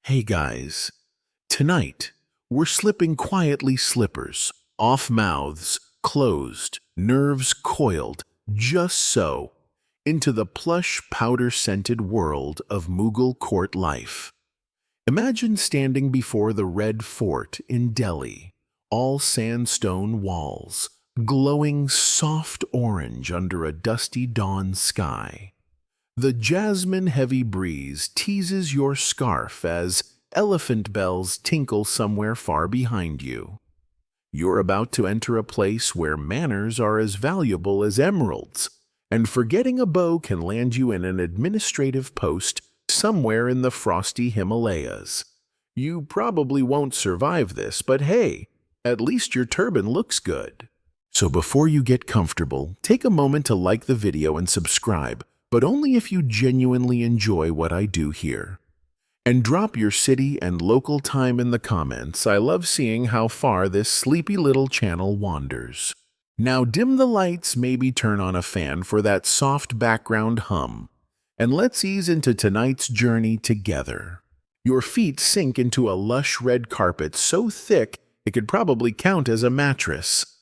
Hey guys, tonight we're slipping quietly slippers, off mouths closed, nerves coiled, just so, into the plush powder-scented world of Mughal court life. Imagine standing before the Red Fort in Delhi, all sandstone walls, glowing soft orange under a dusty dawn sky. The jasmine-heavy breeze teases your scarf as elephant bells tinkle somewhere far behind you. You're about to enter a place where manners are as valuable as emeralds, and forgetting a bow can land you in an administrative post somewhere in the frosty Himalayas. You probably won't survive this, but hey, at least your turban looks good. So before you get comfortable, take a moment to like the video and subscribe, but only if you genuinely enjoy what I do here. And drop your city and local time in the comments. I love seeing how far this sleepy little channel wanders. Now dim the lights, maybe turn on a fan for that soft background hum, and let's ease into tonight's journey together. Your feet sink into a lush red carpet so thick it could probably count as a mattress.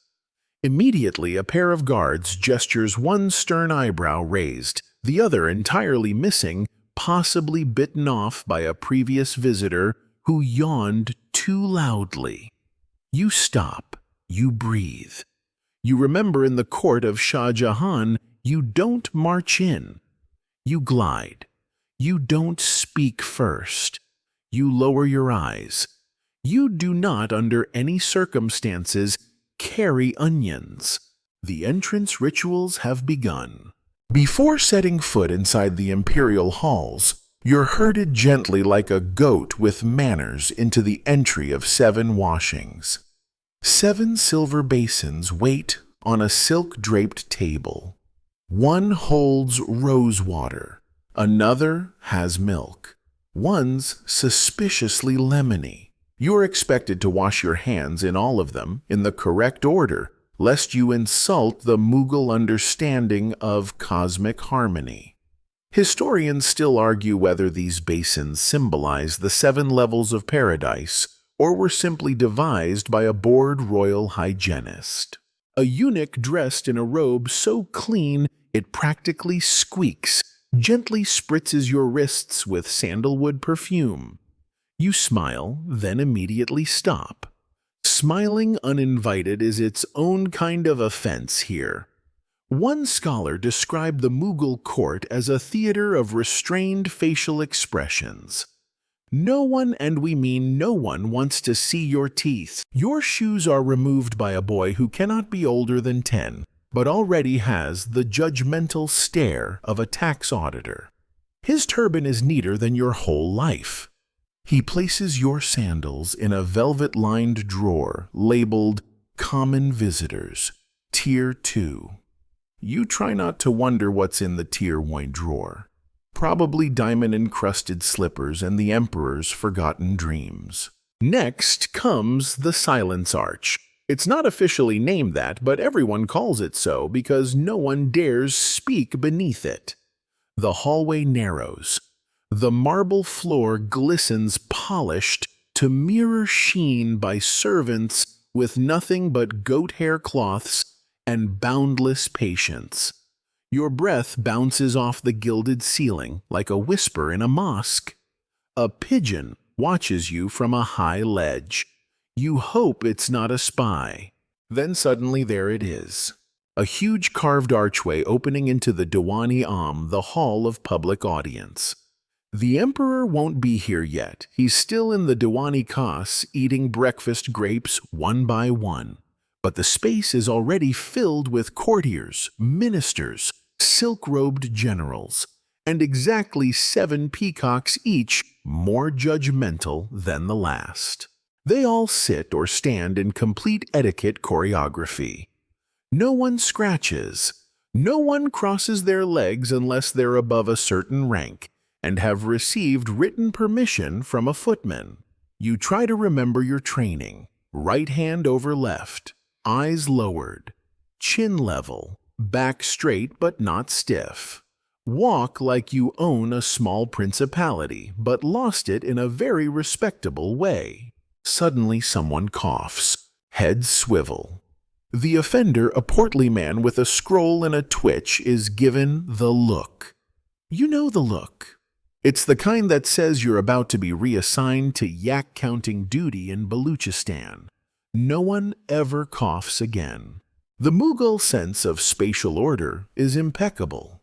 Immediately, a pair of guards gestures, one stern eyebrow raised, the other entirely missing, possibly bitten off by a previous visitor who yawned too loudly. You stop. You breathe. You remember in the court of Shah Jahan, you don't march in. You glide. You don't speak first. You lower your eyes. You do not, under any circumstances, carry onions. The entrance rituals have begun. Before setting foot inside the imperial halls, you're herded gently like a goat with manners into the entry of 7 washings. 7 silver basins wait on a silk-draped table. One holds rose water, another has milk, one's suspiciously lemony. You're expected to wash your hands in all of them in the correct order, lest you insult the Mughal understanding of cosmic harmony. Historians still argue whether these basins symbolize the 7 levels of paradise or were simply devised by a bored royal hygienist. A eunuch dressed in a robe so clean it practically squeaks gently spritzes your wrists with sandalwood perfume. You smile, then immediately stop. Smiling uninvited is its own kind of offense here. One scholar described the Mughal court as a theater of restrained facial expressions. No one, and we mean no one, wants to see your teeth. Your shoes are removed by a boy who cannot be older than 10, but already has the judgmental stare of a tax auditor. His turban is neater than your whole life. He places your sandals in a velvet-lined drawer labeled Common Visitors, Tier 2. You try not to wonder what's in the Tier 1 drawer. Probably diamond-encrusted slippers and the Emperor's forgotten dreams. Next comes the Silence Arch. It's not officially named that, but everyone calls it so because no one dares speak beneath it. The hallway narrows. The marble floor glistens polished to mirror sheen by servants with nothing but goat hair cloths and boundless patience. Your breath bounces off the gilded ceiling like a whisper in a mosque. A pigeon watches you from a high ledge. You hope it's not a spy. Then suddenly there it is. A huge carved archway opening into the Diwani-Am, the hall of public audience. The Emperor won't be here yet. He's still in the Diwani Khas eating breakfast grapes one by one. But the space is already filled with courtiers, ministers, silk-robed generals, and exactly 7 peacocks each, more judgmental than the last. They all sit or stand in complete etiquette choreography. No one scratches. No one crosses their legs unless they're above a certain rank and have received written permission from a footman. You try to remember your training. Right hand over left, eyes lowered, chin level, back straight but not stiff. Walk like you own a small principality, but lost it in a very respectable way. Suddenly someone coughs. Heads swivel. The offender, a portly man with a scroll and a twitch, is given the look. You know the look. It's the kind that says you're about to be reassigned to yak-counting duty in Baluchistan. No one ever coughs again. The Mughal sense of spatial order is impeccable.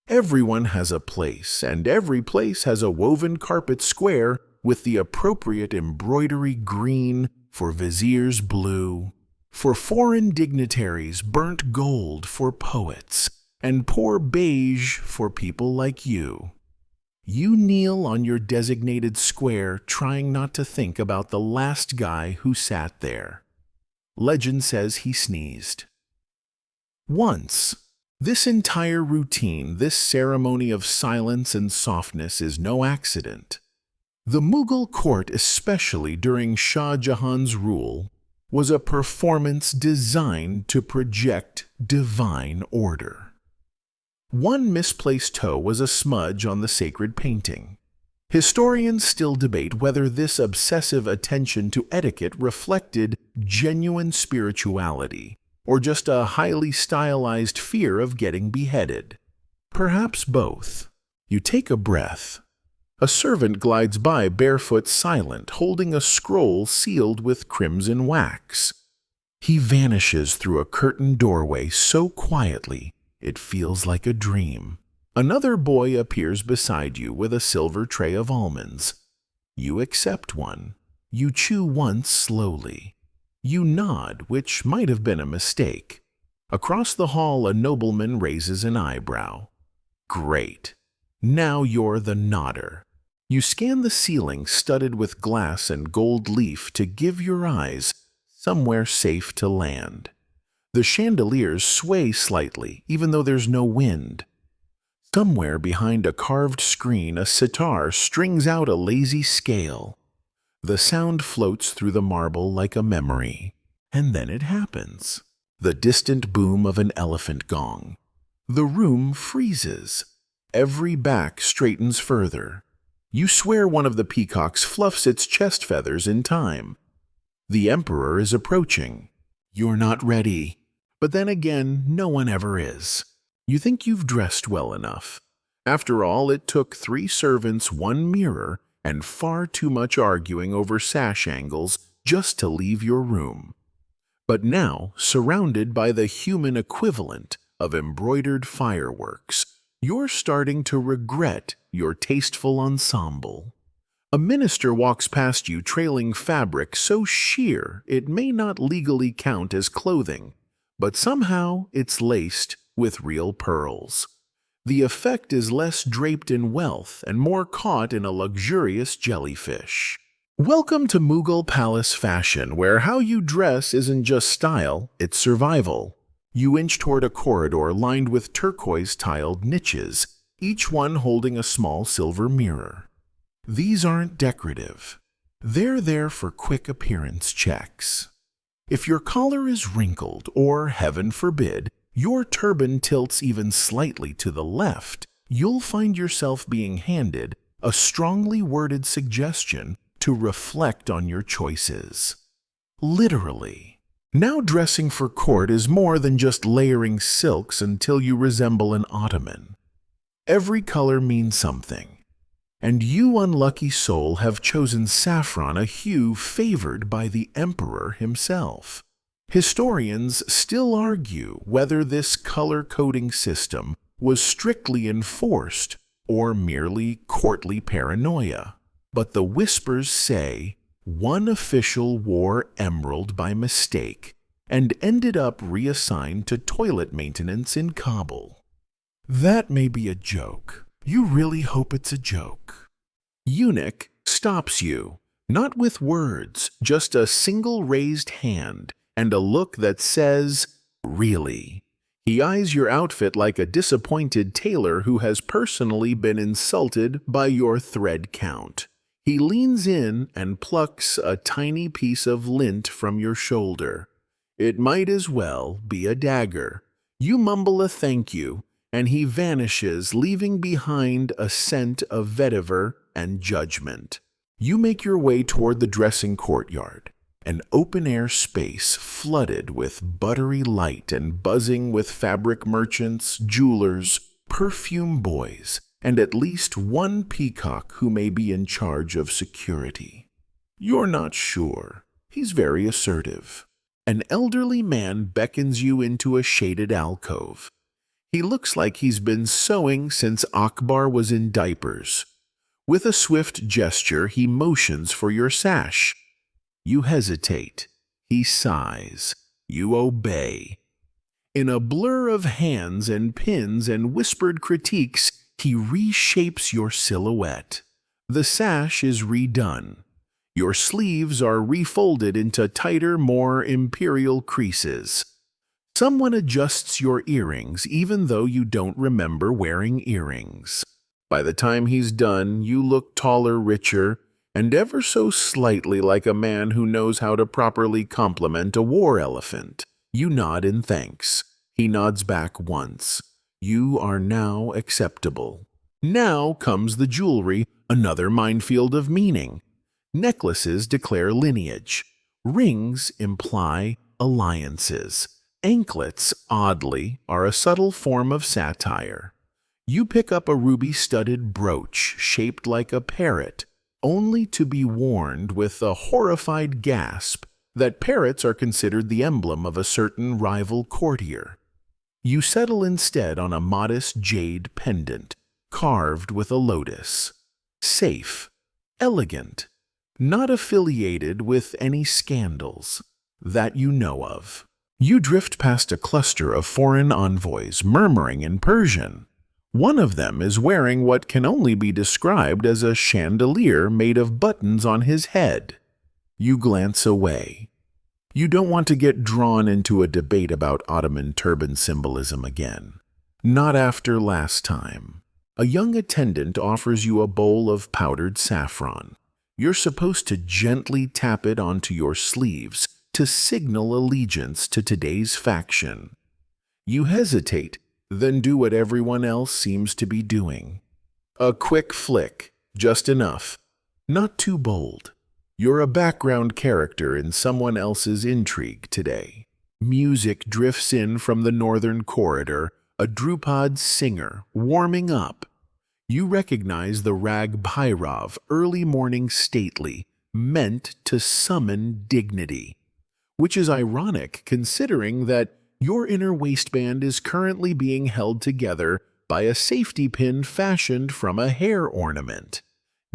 Everyone has a place, and every place has a woven carpet square with the appropriate embroidery green for viziers blue, for foreign dignitaries burnt gold for poets, and poor beige for people like you. You kneel on your designated square trying not to think about the last guy who sat there. Legend says he sneezed. Once. This entire routine, this ceremony of silence and softness is no accident. The Mughal court, especially during Shah Jahan's rule, was a performance designed to project divine order. One misplaced toe was a smudge on the sacred painting. Historians still debate whether this obsessive attention to etiquette reflected genuine spirituality or just a highly stylized fear of getting beheaded. Perhaps both. You take a breath. A servant glides by barefoot silent, holding a scroll sealed with crimson wax. He vanishes through a curtained doorway so quietly it feels like a dream. Another boy appears beside you with a silver tray of almonds. You accept one. You chew once slowly. You nod, which might have been a mistake. Across the hall, a nobleman raises an eyebrow. Great. Now you're the nodder. You scan the ceiling studded with glass and gold leaf to give your eyes somewhere safe to land. The chandeliers sway slightly, even though there's no wind. Somewhere behind a carved screen, a sitar strings out a lazy scale. The sound floats through the marble like a memory. And then it happens. The distant boom of an elephant gong. The room freezes. Every back straightens further. You swear one of the peacocks fluffs its chest feathers in time. The emperor is approaching. You're not ready. But then again, no one ever is. You think you've dressed well enough. After all, it took 3 servants, 1 mirror, and far too much arguing over sash angles just to leave your room. But now, surrounded by the human equivalent of embroidered fireworks, you're starting to regret your tasteful ensemble. A minister walks past you trailing fabric so sheer it may not legally count as clothing, but somehow it's laced with real pearls. The effect is less draped in wealth and more caught in a luxurious jellyfish. Welcome to Mughal palace fashion, where how you dress isn't just style, it's survival. You inch toward a corridor lined with turquoise-tiled niches, each one holding a small silver mirror. These aren't decorative. They're there for quick appearance checks. If your collar is wrinkled, or, heaven forbid, your turban tilts even slightly to the left, you'll find yourself being handed a strongly worded suggestion to reflect on your choices. Literally. Now dressing for court is more than just layering silks until you resemble an ottoman. Every color means something. And you, unlucky soul, have chosen saffron, a hue favored by the emperor himself. Historians still argue whether this color-coding system was strictly enforced or merely courtly paranoia. But the whispers say one official wore emerald by mistake and ended up reassigned to toilet maintenance in Kabul. That may be a joke. You really hope it's a joke. Eunuch stops you, not with words, just a single raised hand and a look that says, really. He eyes your outfit like a disappointed tailor who has personally been insulted by your thread count. He leans in and plucks a tiny piece of lint from your shoulder. It might as well be a dagger. You mumble a thank you, and he vanishes, leaving behind a scent of vetiver and judgment. You make your way toward the dressing courtyard, an open-air space flooded with buttery light and buzzing with fabric merchants, jewelers, perfume boys, and at least one peacock who may be in charge of security. You're not sure. He's very assertive. An elderly man beckons you into a shaded alcove. He looks like he's been sewing since Akbar was in diapers. With a swift gesture, he motions for your sash. You hesitate. He sighs. You obey. In a blur of hands and pins and whispered critiques, he reshapes your silhouette. The sash is redone. Your sleeves are refolded into tighter, more imperial creases. Someone adjusts your earrings even though you don't remember wearing earrings. By the time he's done, you look taller, richer, and ever so slightly like a man who knows how to properly compliment a war elephant. You nod in thanks. He nods back once. You are now acceptable. Now comes the jewelry, another minefield of meaning. Necklaces declare lineage. Rings imply alliances. Anklets, oddly, are a subtle form of satire. You pick up a ruby-studded brooch shaped like a parrot, only to be warned with a horrified gasp that parrots are considered the emblem of a certain rival courtier. You settle instead on a modest jade pendant, carved with a lotus. Safe, elegant, not affiliated with any scandals that you know of. You drift past a cluster of foreign envoys murmuring in Persian. One of them is wearing what can only be described as a chandelier made of buttons on his head. You glance away. You don't want to get drawn into a debate about Ottoman turban symbolism again. Not after last time. A young attendant offers you a bowl of powdered saffron. You're supposed to gently tap it onto your sleeves to signal allegiance to today's faction. You hesitate, then do what everyone else seems to be doing. A quick flick, just enough. Not too bold. You're a background character in someone else's intrigue today. Music drifts in from the northern corridor, a Drupad singer warming up. You recognize the rag Bhairav, early morning stately, meant to summon dignity, which is ironic considering that your inner waistband is currently being held together by a safety pin fashioned from a hair ornament.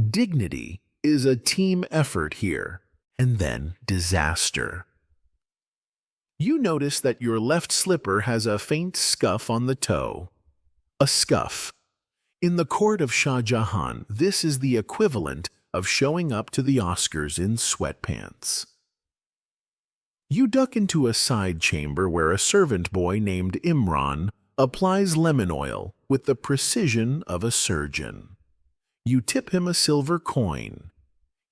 Dignity is a team effort here, and then disaster. You notice that your left slipper has a faint scuff on the toe. A scuff. In the court of Shah Jahan, this is the equivalent of showing up to the Oscars in sweatpants. You duck into a side chamber where a servant boy named Imran applies lemon oil with the precision of a surgeon. You tip him a silver coin.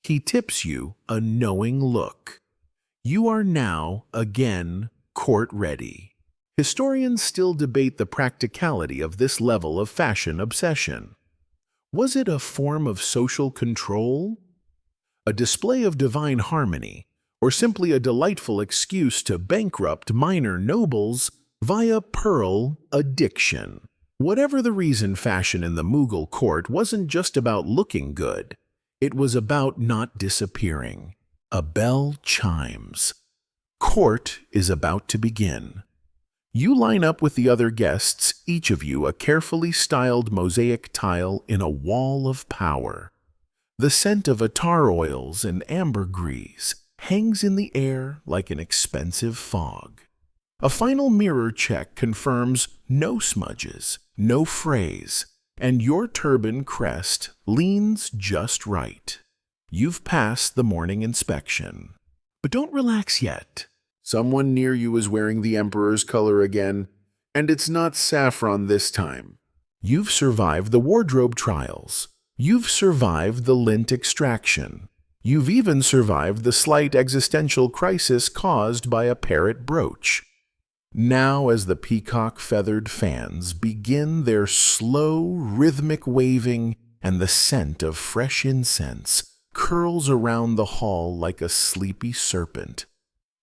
He tips you a knowing look. You are now, again, court-ready. Historians still debate the practicality of this level of fashion obsession. Was it a form of social control? A display of divine harmony? Or simply a delightful excuse to bankrupt minor nobles via pearl addiction? Whatever the reason, fashion in the Mughal court wasn't just about looking good. It was about not disappearing. A bell chimes. Court is about to begin. You line up with the other guests, each of you a carefully styled mosaic tile in a wall of power. The scent of attar oils and ambergris hangs in the air like an expensive fog. A final mirror check confirms no smudges, no frays, and your turban crest leans just right. You've passed the morning inspection. But don't relax yet. Someone near you is wearing the Emperor's color again, and it's not saffron this time. You've survived the wardrobe trials. You've survived the lint extraction. You've even survived the slight existential crisis caused by a parrot brooch. Now, as the peacock-feathered fans begin their slow, rhythmic waving and the scent of fresh incense curls around the hall like a sleepy serpent,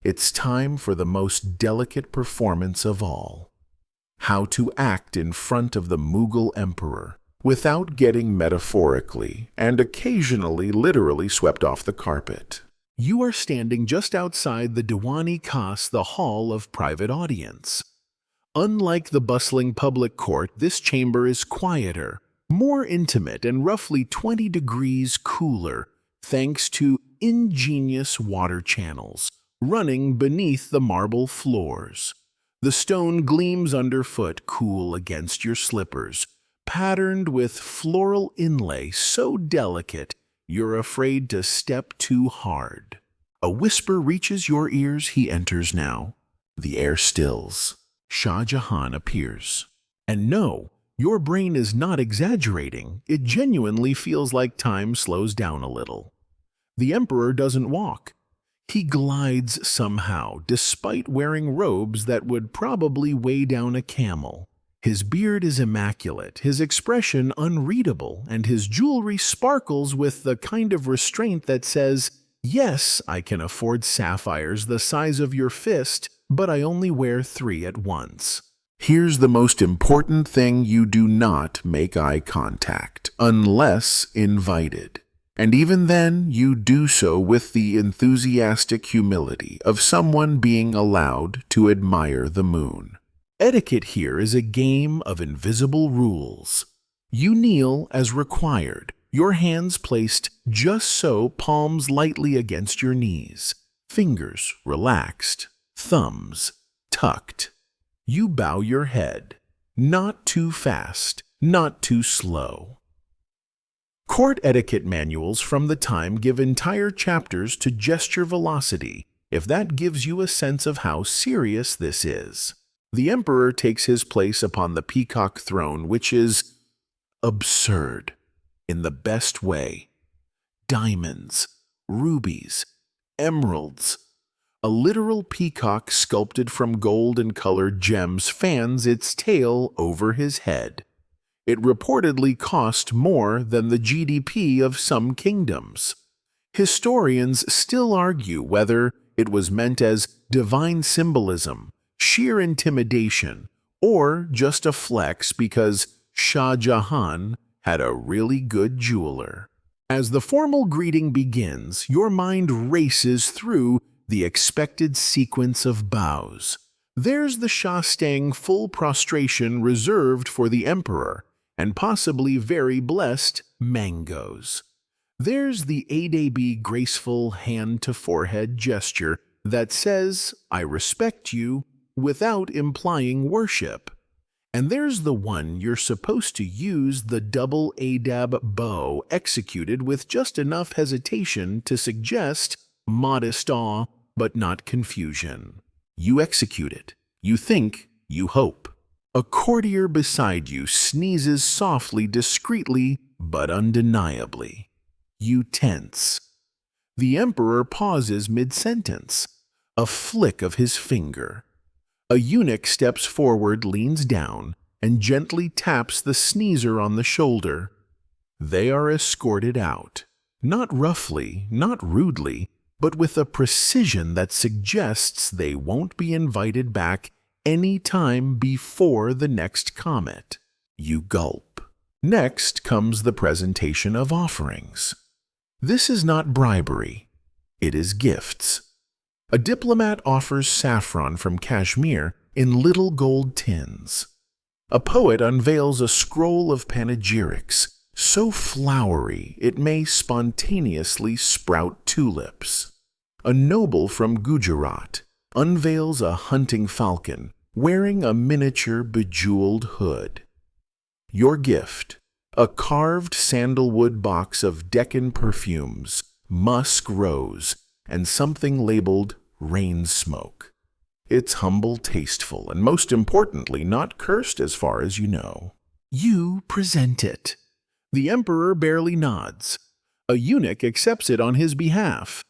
it's time for the most delicate performance of all. How to act in front of the Mughal emperor without getting metaphorically and occasionally literally swept off the carpet. You are standing just outside the Diwani Khas, the hall of private audience. Unlike the bustling public court, this chamber is quieter, more intimate, and roughly 20 degrees cooler, thanks to ingenious water channels running beneath the marble floors. The stone gleams underfoot, cool against your slippers, patterned with floral inlay so delicate you're afraid to step too hard. A whisper reaches your ears. He enters now. The air stills. Shah Jahan appears. And no, your brain is not exaggerating. It genuinely feels like time slows down a little. The emperor doesn't walk. He glides somehow, despite wearing robes that would probably weigh down a camel. His beard is immaculate, his expression unreadable, and his jewelry sparkles with the kind of restraint that says, "Yes, I can afford sapphires the size of your fist, but I only wear 3 at once." Here's the most important thing: you do not make eye contact, unless invited. And even then, you do so with the enthusiastic humility of someone being allowed to admire the moon. Etiquette here is a game of invisible rules. You kneel as required, your hands placed just so, palms lightly against your knees, fingers relaxed, thumbs tucked. You bow your head, not too fast, not too slow. Court etiquette manuals from the time give entire chapters to gesture velocity, if that gives you a sense of how serious this is. The emperor takes his place upon the peacock throne, which is absurd in the best way. Diamonds, rubies, emeralds. A literal peacock sculpted from gold and colored gems fans its tail over his head. It reportedly cost more than the GDP of some kingdoms. Historians still argue whether it was meant as divine symbolism, sheer intimidation, or just a flex because Shah Jahan had a really good jeweler. As the formal greeting begins, your mind races through the expected sequence of bows. There's the Shah staying full prostration reserved for the emperor, and possibly very blessed mangoes. There's the Adab graceful hand-to-forehead gesture that says, "I respect you," without implying worship. And there's the one you're supposed to use, the double Adab bow, executed with just enough hesitation to suggest modest awe, but not confusion. You execute it. You think, you hope. A courtier beside you sneezes softly, discreetly, but undeniably. You tense. The emperor pauses mid-sentence. A flick of his finger. A eunuch steps forward, leans down, and gently taps the sneezer on the shoulder. They are escorted out. Not roughly, not rudely, but with a precision that suggests they won't be invited back any time before the next comet. You gulp. Next comes the presentation of offerings. This is not bribery. It is gifts. A diplomat offers saffron from Kashmir in little gold tins. A poet unveils a scroll of panegyrics, so flowery it may spontaneously sprout tulips. A noble from Gujarat unveils a hunting falcon wearing a miniature bejeweled hood. Your gift, a carved sandalwood box of Deccan perfumes, musk rose, and something labeled rain smoke. It's humble, tasteful, and most importantly, not cursed as far as you know. You present it. The emperor barely nods. A eunuch accepts it on his behalf.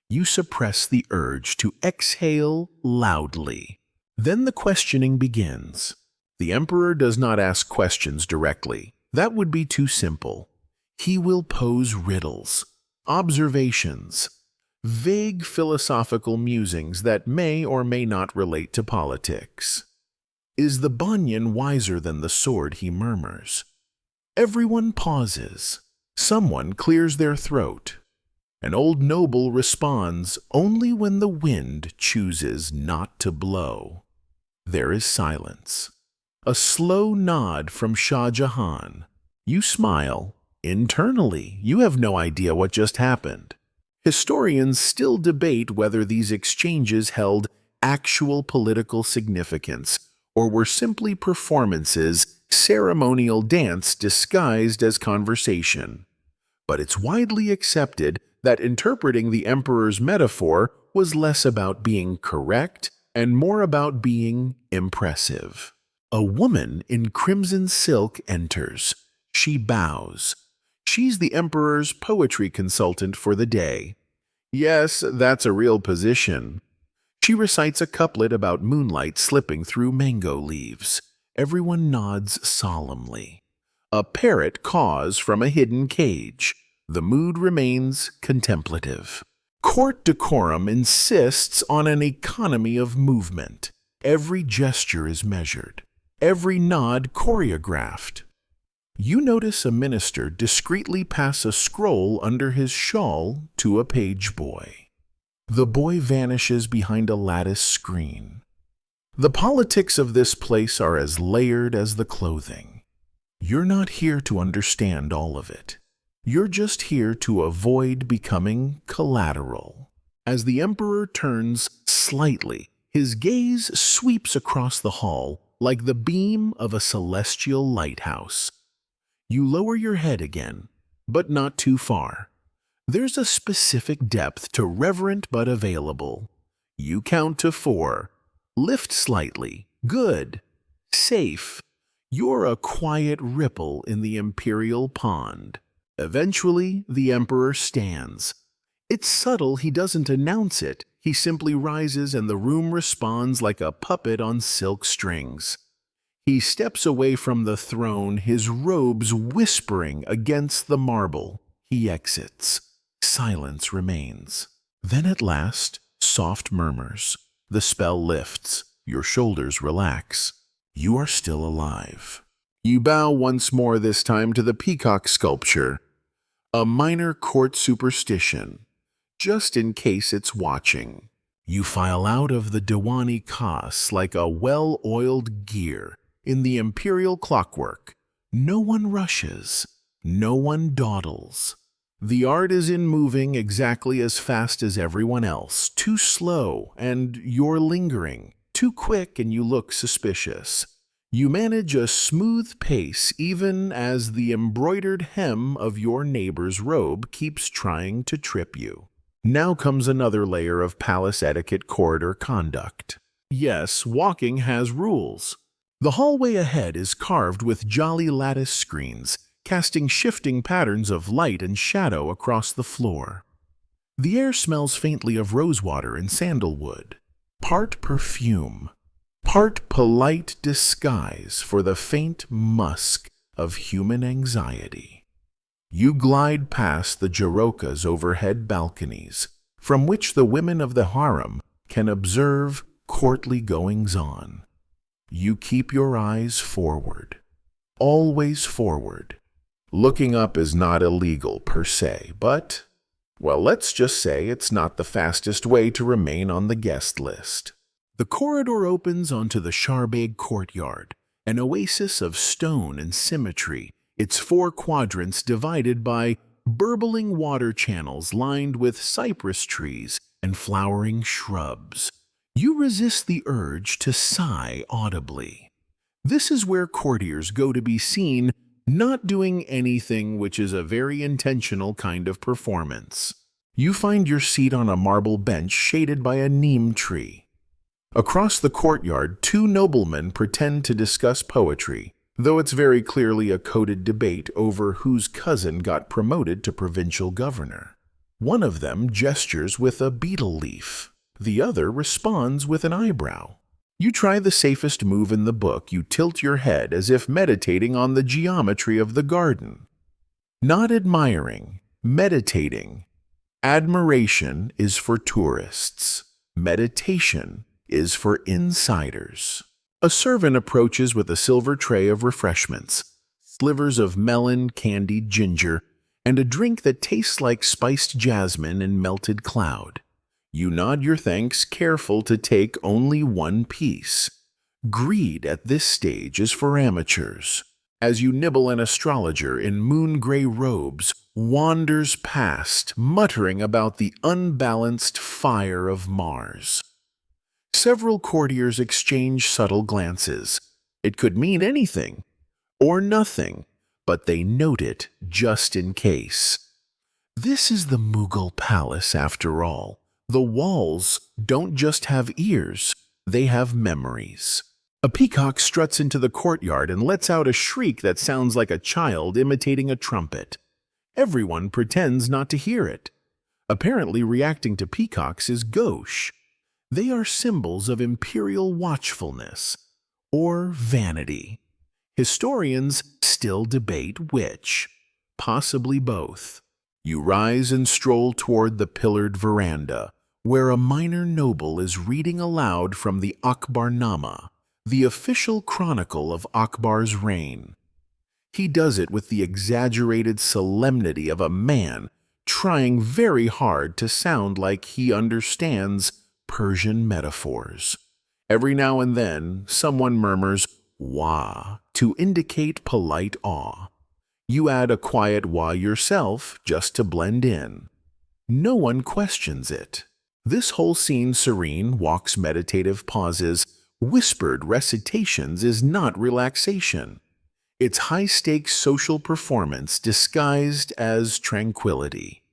You suppress the urge to exhale loudly. Then the questioning begins. The emperor does not ask questions directly. That would be too simple. He will pose riddles, observations, vague philosophical musings that may or may not relate to politics. Is the banyan wiser than the sword, he murmurs. Everyone pauses. Someone clears their throat. An old noble responds only when the wind chooses not to blow. There is silence. A slow nod from Shah Jahan. You smile. Internally, you have no idea what just happened. Historians still debate whether these exchanges held actual political significance or were simply performances, ceremonial dance disguised as conversation. But it's widely accepted that interpreting the emperor's metaphor was less about being correct and more about being impressive. A woman in crimson silk enters. She bows. She's the emperor's poetry consultant for the day. Yes, that's a real position. She recites a couplet about moonlight slipping through mango leaves. Everyone nods solemnly. A parrot caws from a hidden cage. The mood remains contemplative. Court decorum insists on an economy of movement. Every gesture is measured. Every nod choreographed. You notice a minister discreetly pass a scroll under his shawl to a page boy. The boy vanishes behind a lattice screen. The politics of this place are as layered as the clothing. You're not here to understand all of it. You're just here to avoid becoming collateral. As the emperor turns slightly, his gaze sweeps across the hall like the beam of a celestial lighthouse. You lower your head again, but not too far. There's a specific depth to reverent but available. You count to 4. Lift slightly. Good. Safe. You're a quiet ripple in the imperial pond. Eventually, the emperor stands. It's subtle, he doesn't announce it. He simply rises and the room responds like a puppet on silk strings. He steps away from the throne, his robes whispering against the marble. He exits. Silence remains. Then at last, soft murmurs. The spell lifts. Your shoulders relax. You are still alive. You bow once more, this time to the Peacock sculpture. A minor court superstition, just in case it's watching. You file out of the Diwani Khas like a well-oiled gear in the imperial clockwork. No one rushes. No one dawdles. The art is in moving exactly as fast as everyone else. Too slow, and you're lingering. Too quick, and you look suspicious. You manage a smooth pace even as the embroidered hem of your neighbor's robe keeps trying to trip you. Now comes another layer of palace etiquette corridor conduct. Yes, walking has rules. The hallway ahead is carved with jolly lattice screens, casting shifting patterns of light and shadow across the floor. The air smells faintly of rosewater and sandalwood, part perfume, part polite disguise for the faint musk of human anxiety. You glide past the Jaroka's overhead balconies, from which the women of the harem can observe courtly goings-on. You keep your eyes forward, always forward. Looking up is not illegal per se, but, well, let's just say it's not the fastest way to remain on the guest list. The corridor opens onto the Sharbag courtyard, an oasis of stone and symmetry, its 4 quadrants divided by burbling water channels lined with cypress trees and flowering shrubs. You resist the urge to sigh audibly. This is where courtiers go to be seen not doing anything, which is a very intentional kind of performance. You find your seat on a marble bench shaded by a neem tree. Across the courtyard, 2 noblemen pretend to discuss poetry, though it's very clearly a coded debate over whose cousin got promoted to provincial governor. One of them gestures with a betel leaf. The other responds with an eyebrow. You try the safest move in the book. You tilt your head as if meditating on the geometry of the garden. Not admiring, meditating. Admiration is for tourists. Meditation is for insiders. A servant approaches with a silver tray of refreshments, slivers of melon, candied ginger, and a drink that tastes like spiced jasmine and melted cloud. You nod your thanks, careful to take only one piece. Greed at this stage is for amateurs. As you nibble, an astrologer in moon-gray robes wanders past, muttering about the unbalanced fire of Mars. Several courtiers exchange subtle glances. It could mean anything or nothing, but they note it just in case. This is the Mughal palace, after all. The walls don't just have ears, they have memories. A peacock struts into the courtyard and lets out a shriek that sounds like a child imitating a trumpet. Everyone pretends not to hear it. Apparently, reacting to peacocks is gauche. They are symbols of imperial watchfulness or vanity. Historians still debate which, possibly both. You rise and stroll toward the pillared veranda, where a minor noble is reading aloud from the Akbarnama, the official chronicle of Akbar's reign. He does it with the exaggerated solemnity of a man trying very hard to sound like he understands Persian metaphors. Every now and then, someone murmurs "wah" to indicate polite awe. You add a quiet "wah" yourself just to blend in. No one questions it. This whole scene, serene walks, meditative pauses, whispered recitations, is not relaxation. It's high-stakes social performance disguised as tranquility.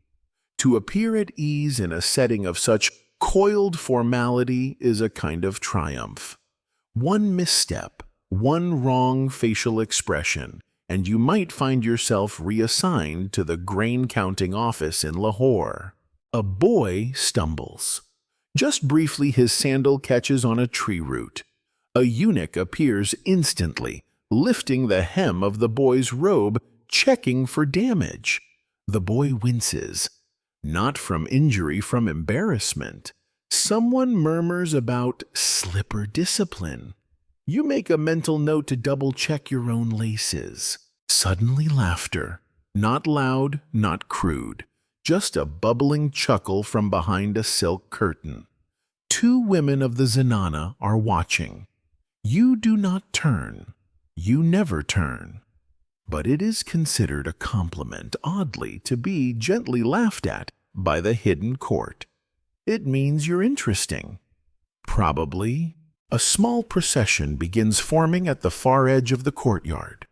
To appear at ease in a setting of such coiled formality is a kind of triumph. One misstep, one wrong facial expression, and you might find yourself reassigned to the grain-counting office in Lahore. A boy stumbles. Just briefly, his sandal catches on a tree root. A eunuch appears instantly, lifting the hem of the boy's robe, checking for damage. The boy winces. Not from injury, from embarrassment. Someone murmurs about slipper discipline. You make a mental note to double-check your own laces. Suddenly laughter. Not loud, not crude. Just a bubbling chuckle from behind a silk curtain. Two women of the Zenana are watching. You do not turn. You never turn. But it is considered a compliment, oddly, to be gently laughed at by the hidden court. It means you're interesting. Probably. A small procession begins forming at the far edge of the courtyard.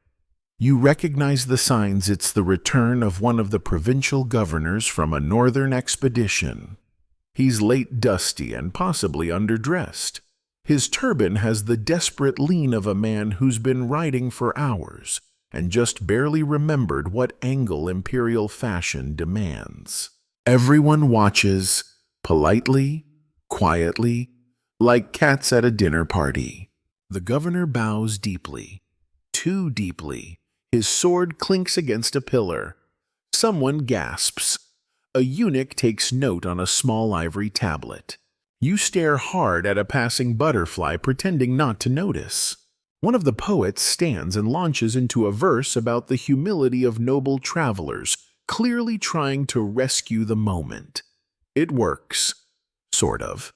You recognize the signs. It's the return of one of the provincial governors from a northern expedition. He's late, dusty, and possibly underdressed. His turban has the desperate lean of a man who's been riding for hours and just barely remembered what angle imperial fashion demands. Everyone watches, politely, quietly, like cats at a dinner party. The governor bows deeply, too deeply. His sword clinks against a pillar. Someone gasps. A eunuch takes note on a small ivory tablet. You stare hard at a passing butterfly, pretending not to notice. One of the poets stands and launches into a verse about the humility of noble travelers, clearly trying to rescue the moment. It works. Sort of.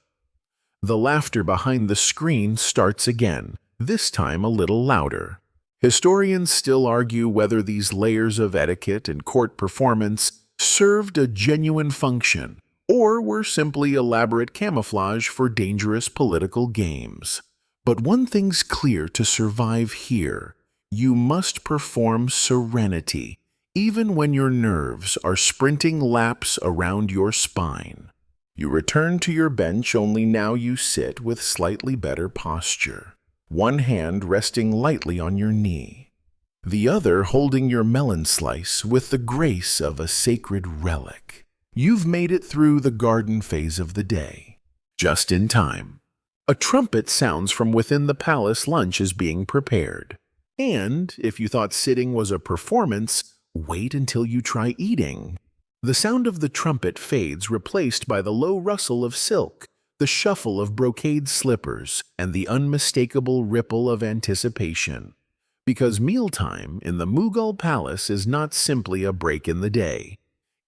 The laughter behind the screen starts again, this time a little louder. Historians still argue whether these layers of etiquette and court performance served a genuine function or were simply elaborate camouflage for dangerous political games. But one thing's clear: to survive here, you must perform serenity, even when your nerves are sprinting laps around your spine. You return to your bench, only now you sit with slightly better posture, one hand resting lightly on your knee, the other holding your melon slice with the grace of a sacred relic. You've made it through the garden phase of the day, just in time. A trumpet sounds from within the palace. Lunch is being prepared. And if you thought sitting was a performance, wait until you try eating. The sound of the trumpet fades, replaced by the low rustle of silk, the shuffle of brocade slippers, and the unmistakable ripple of anticipation. Because mealtime in the Mughal palace is not simply a break in the day.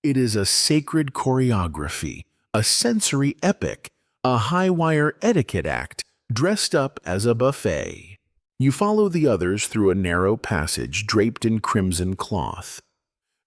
It is a sacred choreography, a sensory epic, a high-wire etiquette act dressed up as a buffet. You follow the others through a narrow passage draped in crimson cloth.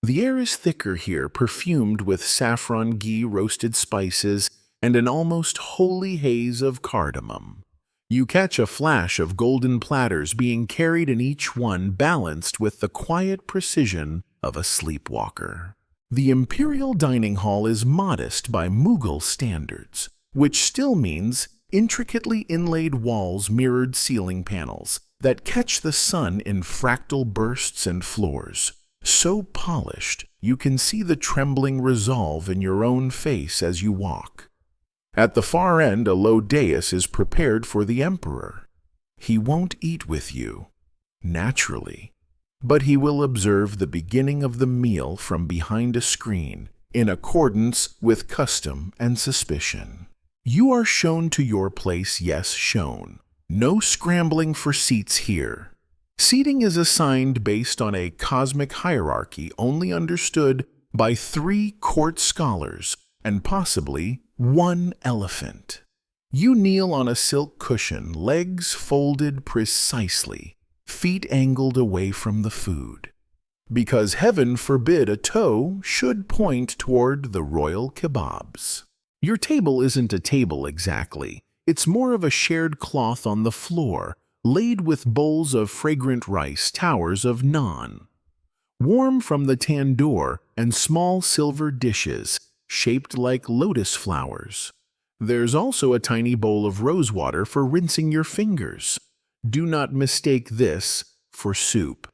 The air is thicker here, perfumed with saffron, ghee, roasted spices, and an almost holy haze of cardamom. You catch a flash of golden platters being carried, in each one balanced with the quiet precision of a sleepwalker. The imperial dining hall is modest by Mughal standards, which still means intricately inlaid walls, mirrored ceiling panels that catch the sun in fractal bursts, and floors so polished you can see the trembling resolve in your own face as you walk. At the far end, a low dais is prepared for the emperor. He won't eat with you, naturally, but he will observe the beginning of the meal from behind a screen, in accordance with custom and suspicion. You are shown to your place, yes, shown. No scrambling for seats here. Seating is assigned based on a cosmic hierarchy only understood by 3 court scholars and possibly 1 elephant. You kneel on a silk cushion, legs folded precisely, feet angled away from the food. Because heaven forbid a toe should point toward the royal kebabs. Your table isn't a table exactly. It's more of a shared cloth on the floor, laid with bowls of fragrant rice, towers of naan, warm from the tandoor, and small silver dishes shaped like lotus flowers. There's also a tiny bowl of rosewater for rinsing your fingers. Do not mistake this for soup.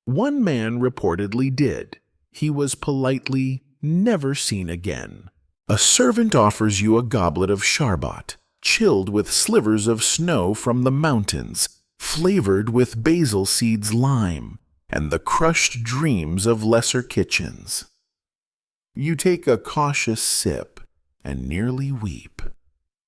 One man reportedly did. He was politely never seen again. A servant offers you a goblet of sharbat, chilled with slivers of snow from the mountains, flavored with basil seeds, lime, and the crushed dreams of lesser kitchens. You take a cautious sip and nearly weep.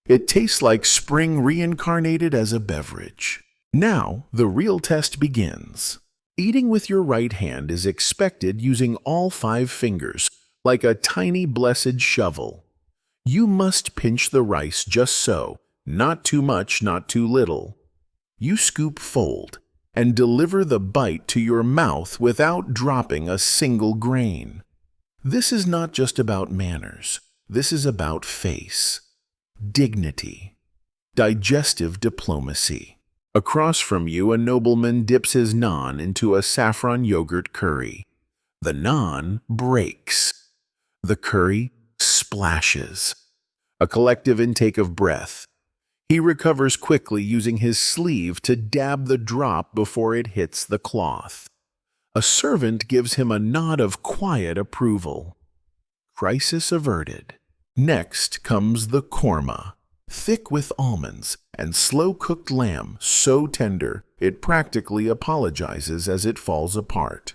It tastes like spring reincarnated as a beverage. Now, the real test begins. Eating with your right hand is expected using all 5 fingers, like a tiny blessed shovel. You must pinch the rice just so, not too much, not too little. You scoop, fold, and deliver the bite to your mouth without dropping a single grain. This is not just about manners. This is about face, dignity, digestive diplomacy. Across from you, a nobleman dips his naan into a saffron yogurt curry. The naan breaks. The curry splashes. A collective intake of breath. He recovers quickly, using his sleeve to dab the drop before it hits the cloth. A servant gives him a nod of quiet approval. Crisis averted. Next comes the korma, thick with almonds and slow-cooked lamb, so tender it practically apologizes as it falls apart.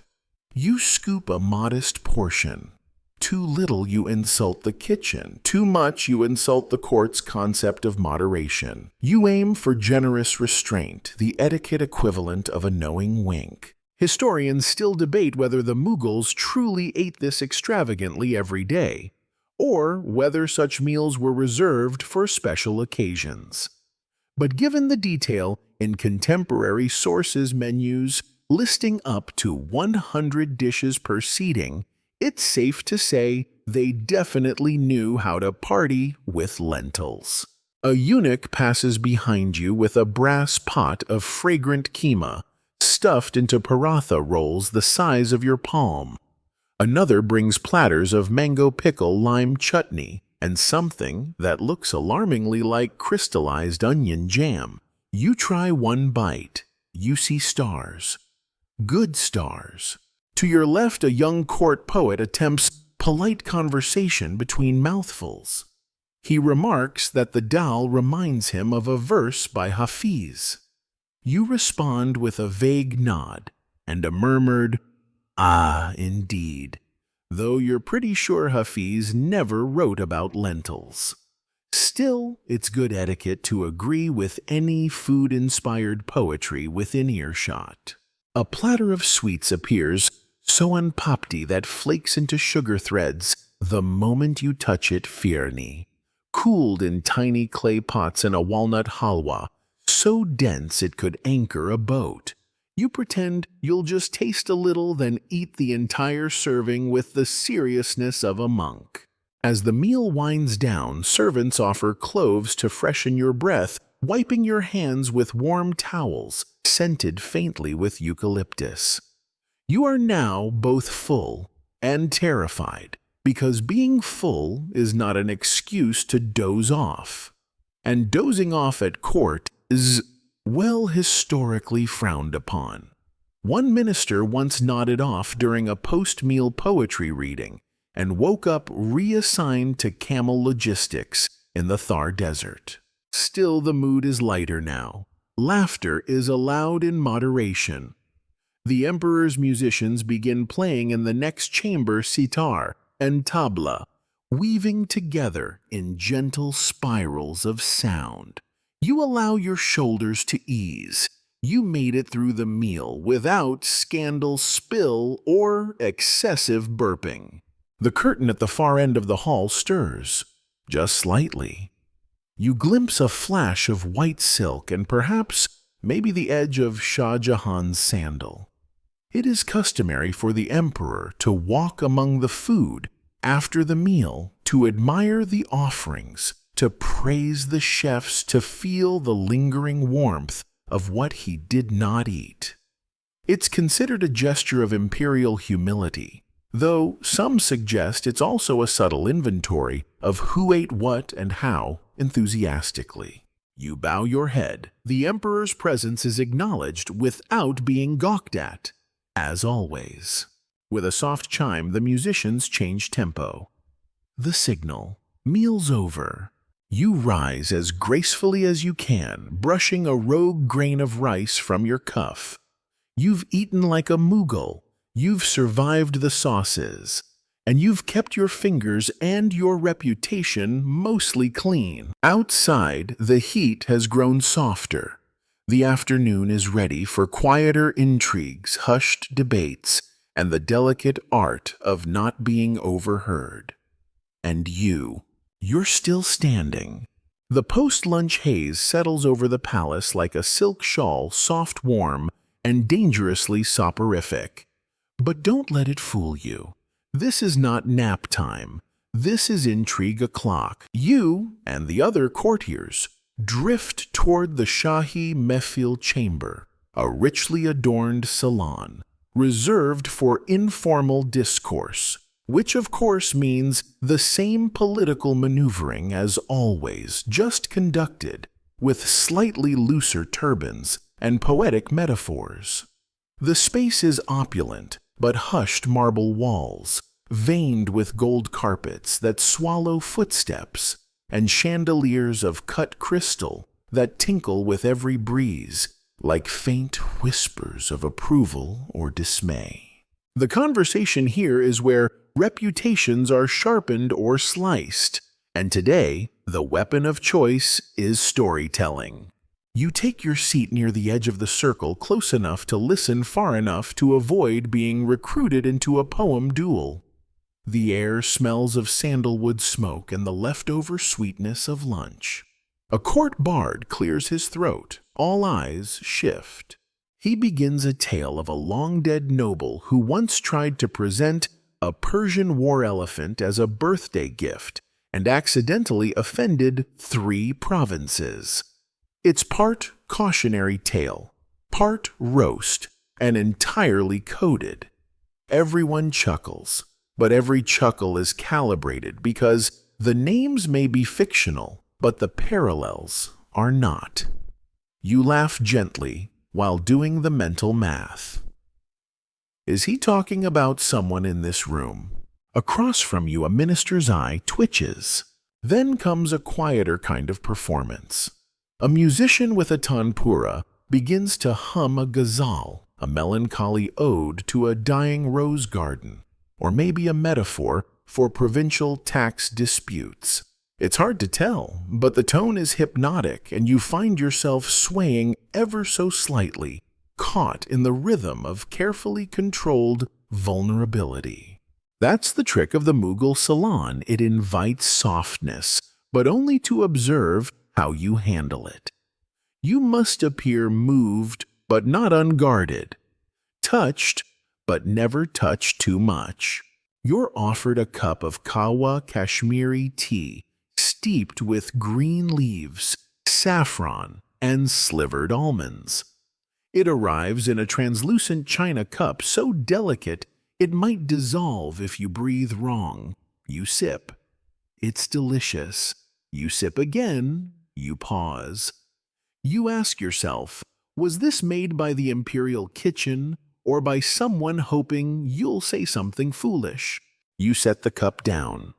You scoop a modest portion. Too little, you insult the kitchen. Too much, you insult the court's concept of moderation. You aim for generous restraint, the etiquette equivalent of a knowing wink. Historians still debate whether the Mughals truly ate this extravagantly every day, or whether such meals were reserved for special occasions. But given the detail in contemporary sources' menus listing up to 100 dishes per seating, it's safe to say they definitely knew how to party with lentils. A eunuch passes behind you with a brass pot of fragrant keema, stuffed into paratha rolls the size of your palm. Another brings platters of mango pickle lime chutney and something that looks alarmingly like crystallized onion jam. You try one bite. You see stars. Good stars. To your left, a young court poet attempts polite conversation between mouthfuls. He remarks that the dal reminds him of a verse by Hafiz. You respond with a vague nod and a murmured, "Ah, indeed," though you're pretty sure Hafiz never wrote about lentils. Still, it's good etiquette to agree with any food-inspired poetry within earshot. A platter of sweets appears, so unpopty that flakes into sugar threads the moment you touch it firni. Cooled in tiny clay pots in a walnut halwa, so dense it could anchor a boat. You pretend you'll just taste a little, then eat the entire serving with the seriousness of a monk. As the meal winds down, servants offer cloves to freshen your breath, wiping your hands with warm towels, scented faintly with eucalyptus. You are now both full and terrified, because being full is not an excuse to doze off. And dozing off at court is, well, historically frowned upon. One minister once nodded off during a post-meal poetry reading and woke up reassigned to camel logistics in the Thar Desert. Still, the mood is lighter now. Laughter is allowed in moderation. The emperor's musicians begin playing in the next chamber sitar and tabla, weaving together in gentle spirals of sound. You allow your shoulders to ease. You made it through the meal without scandal, spill, or excessive burping. The curtain at the far end of the hall stirs, just slightly. You glimpse a flash of white silk and perhaps maybe the edge of Shah Jahan's sandal. It is customary for the emperor to walk among the food after the meal, to admire the offerings, to praise the chefs, to feel the lingering warmth of what he did not eat. It's considered a gesture of imperial humility, though some suggest it's also a subtle inventory of who ate what and how enthusiastically. You bow your head. The emperor's presence is acknowledged without being gawked at, as always. With a soft chime, the musicians change tempo. The signal. Meal's over. You rise as gracefully as you can, brushing a rogue grain of rice from your cuff. You've eaten like a Mughal. You've survived the sauces. And you've kept your fingers and your reputation mostly clean. Outside, the heat has grown softer. The afternoon is ready for quieter intrigues, hushed debates, and the delicate art of not being overheard. And you're still standing. The post-lunch haze settles over the palace like a silk shawl, soft, warm, and dangerously soporific. But don't let it fool you. This is not nap time. This is intrigue o'clock. You and the other courtiers drift toward the Shahi Mehfil chamber, a richly adorned salon, reserved for informal discourse, which of course means the same political maneuvering as always, just conducted with slightly looser turbans and poetic metaphors. The space is opulent, but hushed marble walls, veined with gold carpets that swallow footsteps, and chandeliers of cut crystal that tinkle with every breeze, like faint whispers of approval or dismay. The conversation here is where reputations are sharpened or sliced, and today, the weapon of choice is storytelling. You take your seat near the edge of the circle, close enough to listen far enough to avoid being recruited into a poem duel. The air smells of sandalwood smoke and the leftover sweetness of lunch. A court bard clears his throat. All eyes shift. He begins a tale of a long-dead noble who once tried to present a Persian war elephant as a birthday gift and accidentally offended 3 provinces. It's part cautionary tale, part roast, and entirely coded. Everyone chuckles, but every chuckle is calibrated because the names may be fictional, but the parallels are not. You laugh gently while doing the mental math. Is he talking about someone in this room? Across from you, a minister's eye twitches. Then comes a quieter kind of performance. A musician with a tanpura begins to hum a ghazal, a melancholy ode to a dying rose garden, or maybe a metaphor for provincial tax disputes. It's hard to tell, but the tone is hypnotic and you find yourself swaying ever so slightly, caught in the rhythm of carefully controlled vulnerability. That's the trick of the Mughal salon. It invites softness, but only to observe how you handle it. You must appear moved but not unguarded, touched but never touch too much. You're offered a cup of Kawa Kashmiri tea steeped with green leaves, saffron, and slivered almonds. It arrives in a translucent china cup so delicate it might dissolve if you breathe wrong. You sip. It's delicious. You sip again. You pause. You ask yourself, was this made by the imperial kitchen or by someone hoping you'll say something foolish? You set the cup down.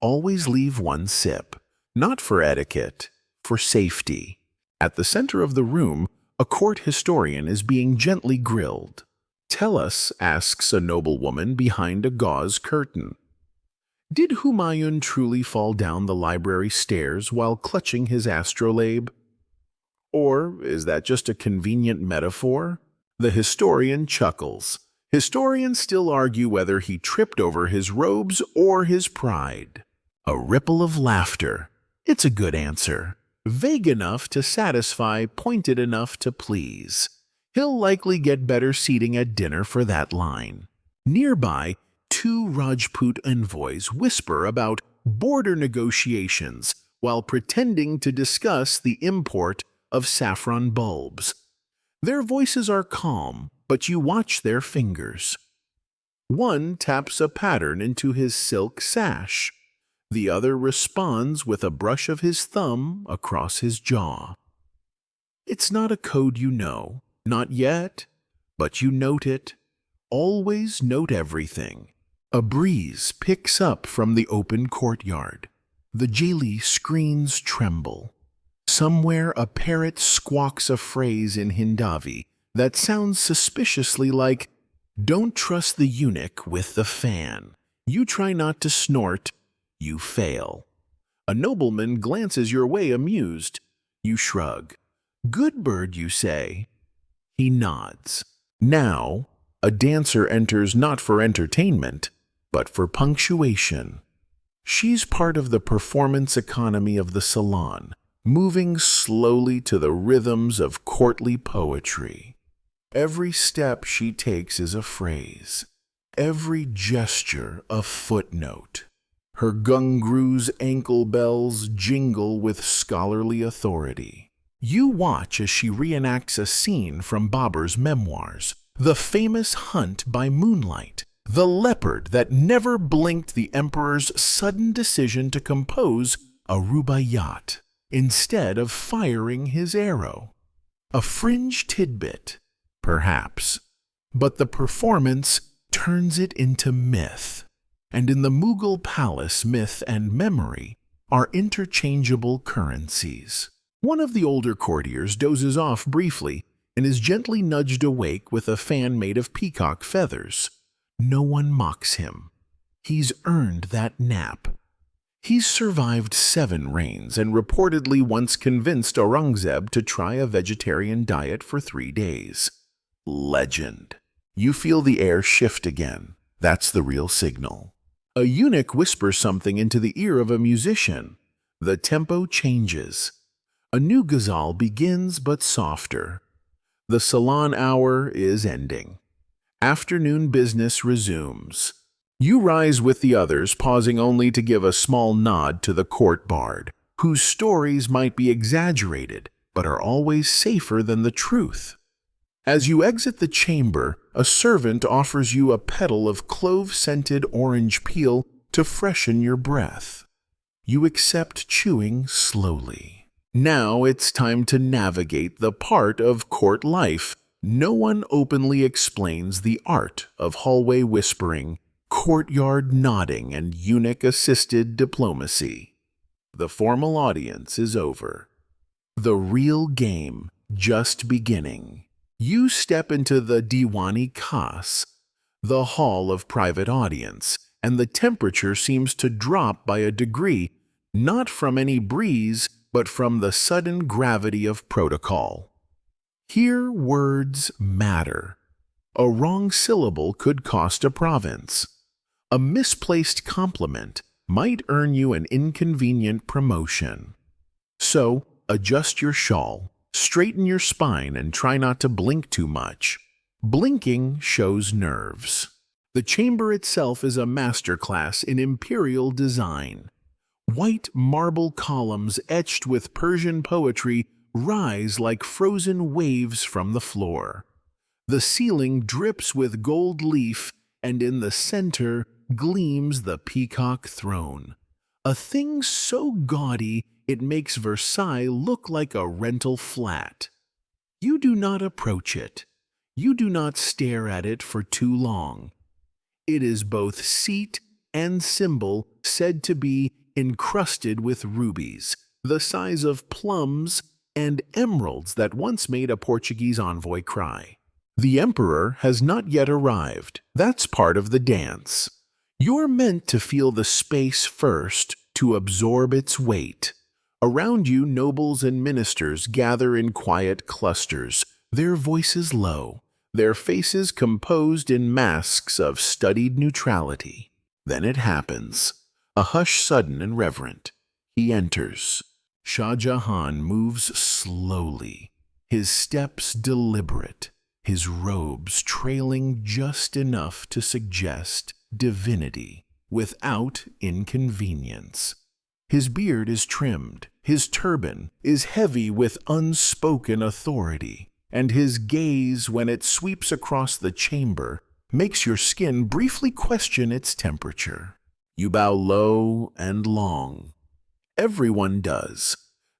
Always leave one sip, not for etiquette, for safety. At the center of the room, a court historian is being gently grilled. "Tell us," asks a noblewoman behind a gauze curtain, "did Humayun truly fall down the library stairs while clutching his astrolabe? Or is that just a convenient metaphor?" The historian chuckles. Historians still argue whether he tripped over his robes or his pride. A ripple of laughter. It's a good answer. Vague enough to satisfy, pointed enough to please. He'll likely get better seating at dinner for that line. Nearby, two Rajput envoys whisper about border negotiations while pretending to discuss the import of saffron bulbs. Their voices are calm, but you watch their fingers. One taps a pattern into his silk sash. The other responds with a brush of his thumb across his jaw. It's not a code you know, not yet, but you note it. Always note everything. A breeze picks up from the open courtyard. The jaili screens tremble. Somewhere a parrot squawks a phrase in Hindavi that sounds suspiciously like, "Don't trust the eunuch with the fan. You try not to snort, you fail." A nobleman glances your way amused. You shrug. "Good bird, you say." He nods. Now, a dancer enters not for entertainment, but for punctuation. She's part of the performance economy of the salon, moving slowly to the rhythms of courtly poetry. Every step she takes is a phrase, every gesture a footnote. Her gungru's ankle bells jingle with scholarly authority. You watch as she reenacts a scene from Babur's memoirs, the famous hunt by moonlight, the leopard that never blinked the emperor's sudden decision to compose a rubaiyat instead of firing his arrow. A fringe tidbit, perhaps, but the performance turns it into myth. And in the Mughal palace, myth and memory are interchangeable currencies. One of the older courtiers dozes off briefly and is gently nudged awake with a fan made of peacock feathers. No one mocks him. He's earned that nap. He's survived 7 reigns and reportedly once convinced Aurangzeb to try a vegetarian diet for 3 days. Legend. You feel the air shift again. That's the real signal. A eunuch whispers something into the ear of a musician. The tempo changes. A new ghazal begins but softer. The salon hour is ending. Afternoon business resumes. You rise with the others, pausing only to give a small nod to the court bard, whose stories might be exaggerated, but are always safer than the truth. As you exit the chamber, a servant offers you a petal of clove-scented orange peel to freshen your breath. You accept, chewing slowly. Now it's time to navigate the part of court life. No one openly explains the art of hallway whispering, courtyard nodding, and eunuch-assisted diplomacy. The formal audience is over. The real game just beginning. You step into the Diwani Khas, the hall of private audience, and the temperature seems to drop by a degree, not from any breeze, but from the sudden gravity of protocol. Here words matter. A wrong syllable could cost a province. A misplaced compliment might earn you an inconvenient promotion. So, adjust your shawl, straighten your spine, and try not to blink too much. Blinking shows nerves. The chamber itself is a masterclass in imperial design. White marble columns etched with Persian poetry rise like frozen waves from the floor. The ceiling drips with gold leaf, and in the center gleams the Peacock throne. A thing so gaudy it makes Versailles look like a rental flat. You do not approach it. You do not stare at it for too long. It is both seat and symbol said to be encrusted with rubies, the size of plums and emeralds that once made a Portuguese envoy cry. The emperor has not yet arrived. That's part of the dance. You're meant to feel the space first, to absorb its weight. Around you, nobles and ministers gather in quiet clusters, their voices low, their faces composed in masks of studied neutrality. Then it happens. A hush sudden and reverent. He enters. Shah Jahan moves slowly, his steps deliberate, his robes trailing just enough to suggest divinity without inconvenience. His beard is trimmed, his turban is heavy with unspoken authority, and his gaze, when it sweeps across the chamber, makes your skin briefly question its temperature. You bow low and long. Everyone does.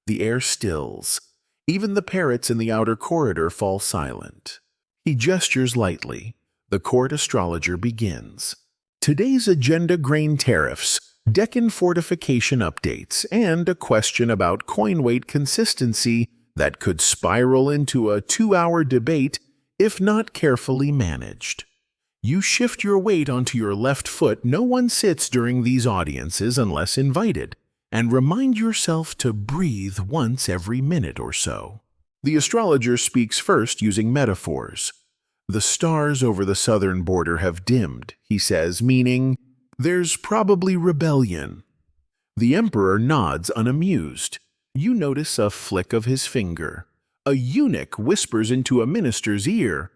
The air stills. Even the parrots in the outer corridor fall silent. He gestures lightly. The court astrologer begins. Today's agenda: grain tariffs, Deccan fortification updates, and a question about coin weight consistency that could spiral into a 2-hour debate if not carefully managed. You shift your weight onto your left foot. No one sits during these audiences unless invited, and remind yourself to breathe once every minute or so. The astrologer speaks first using metaphors. The stars over the southern border have dimmed, he says, meaning there's probably rebellion. The emperor nods unamused. You notice a flick of his finger. A eunuch whispers into a minister's ear.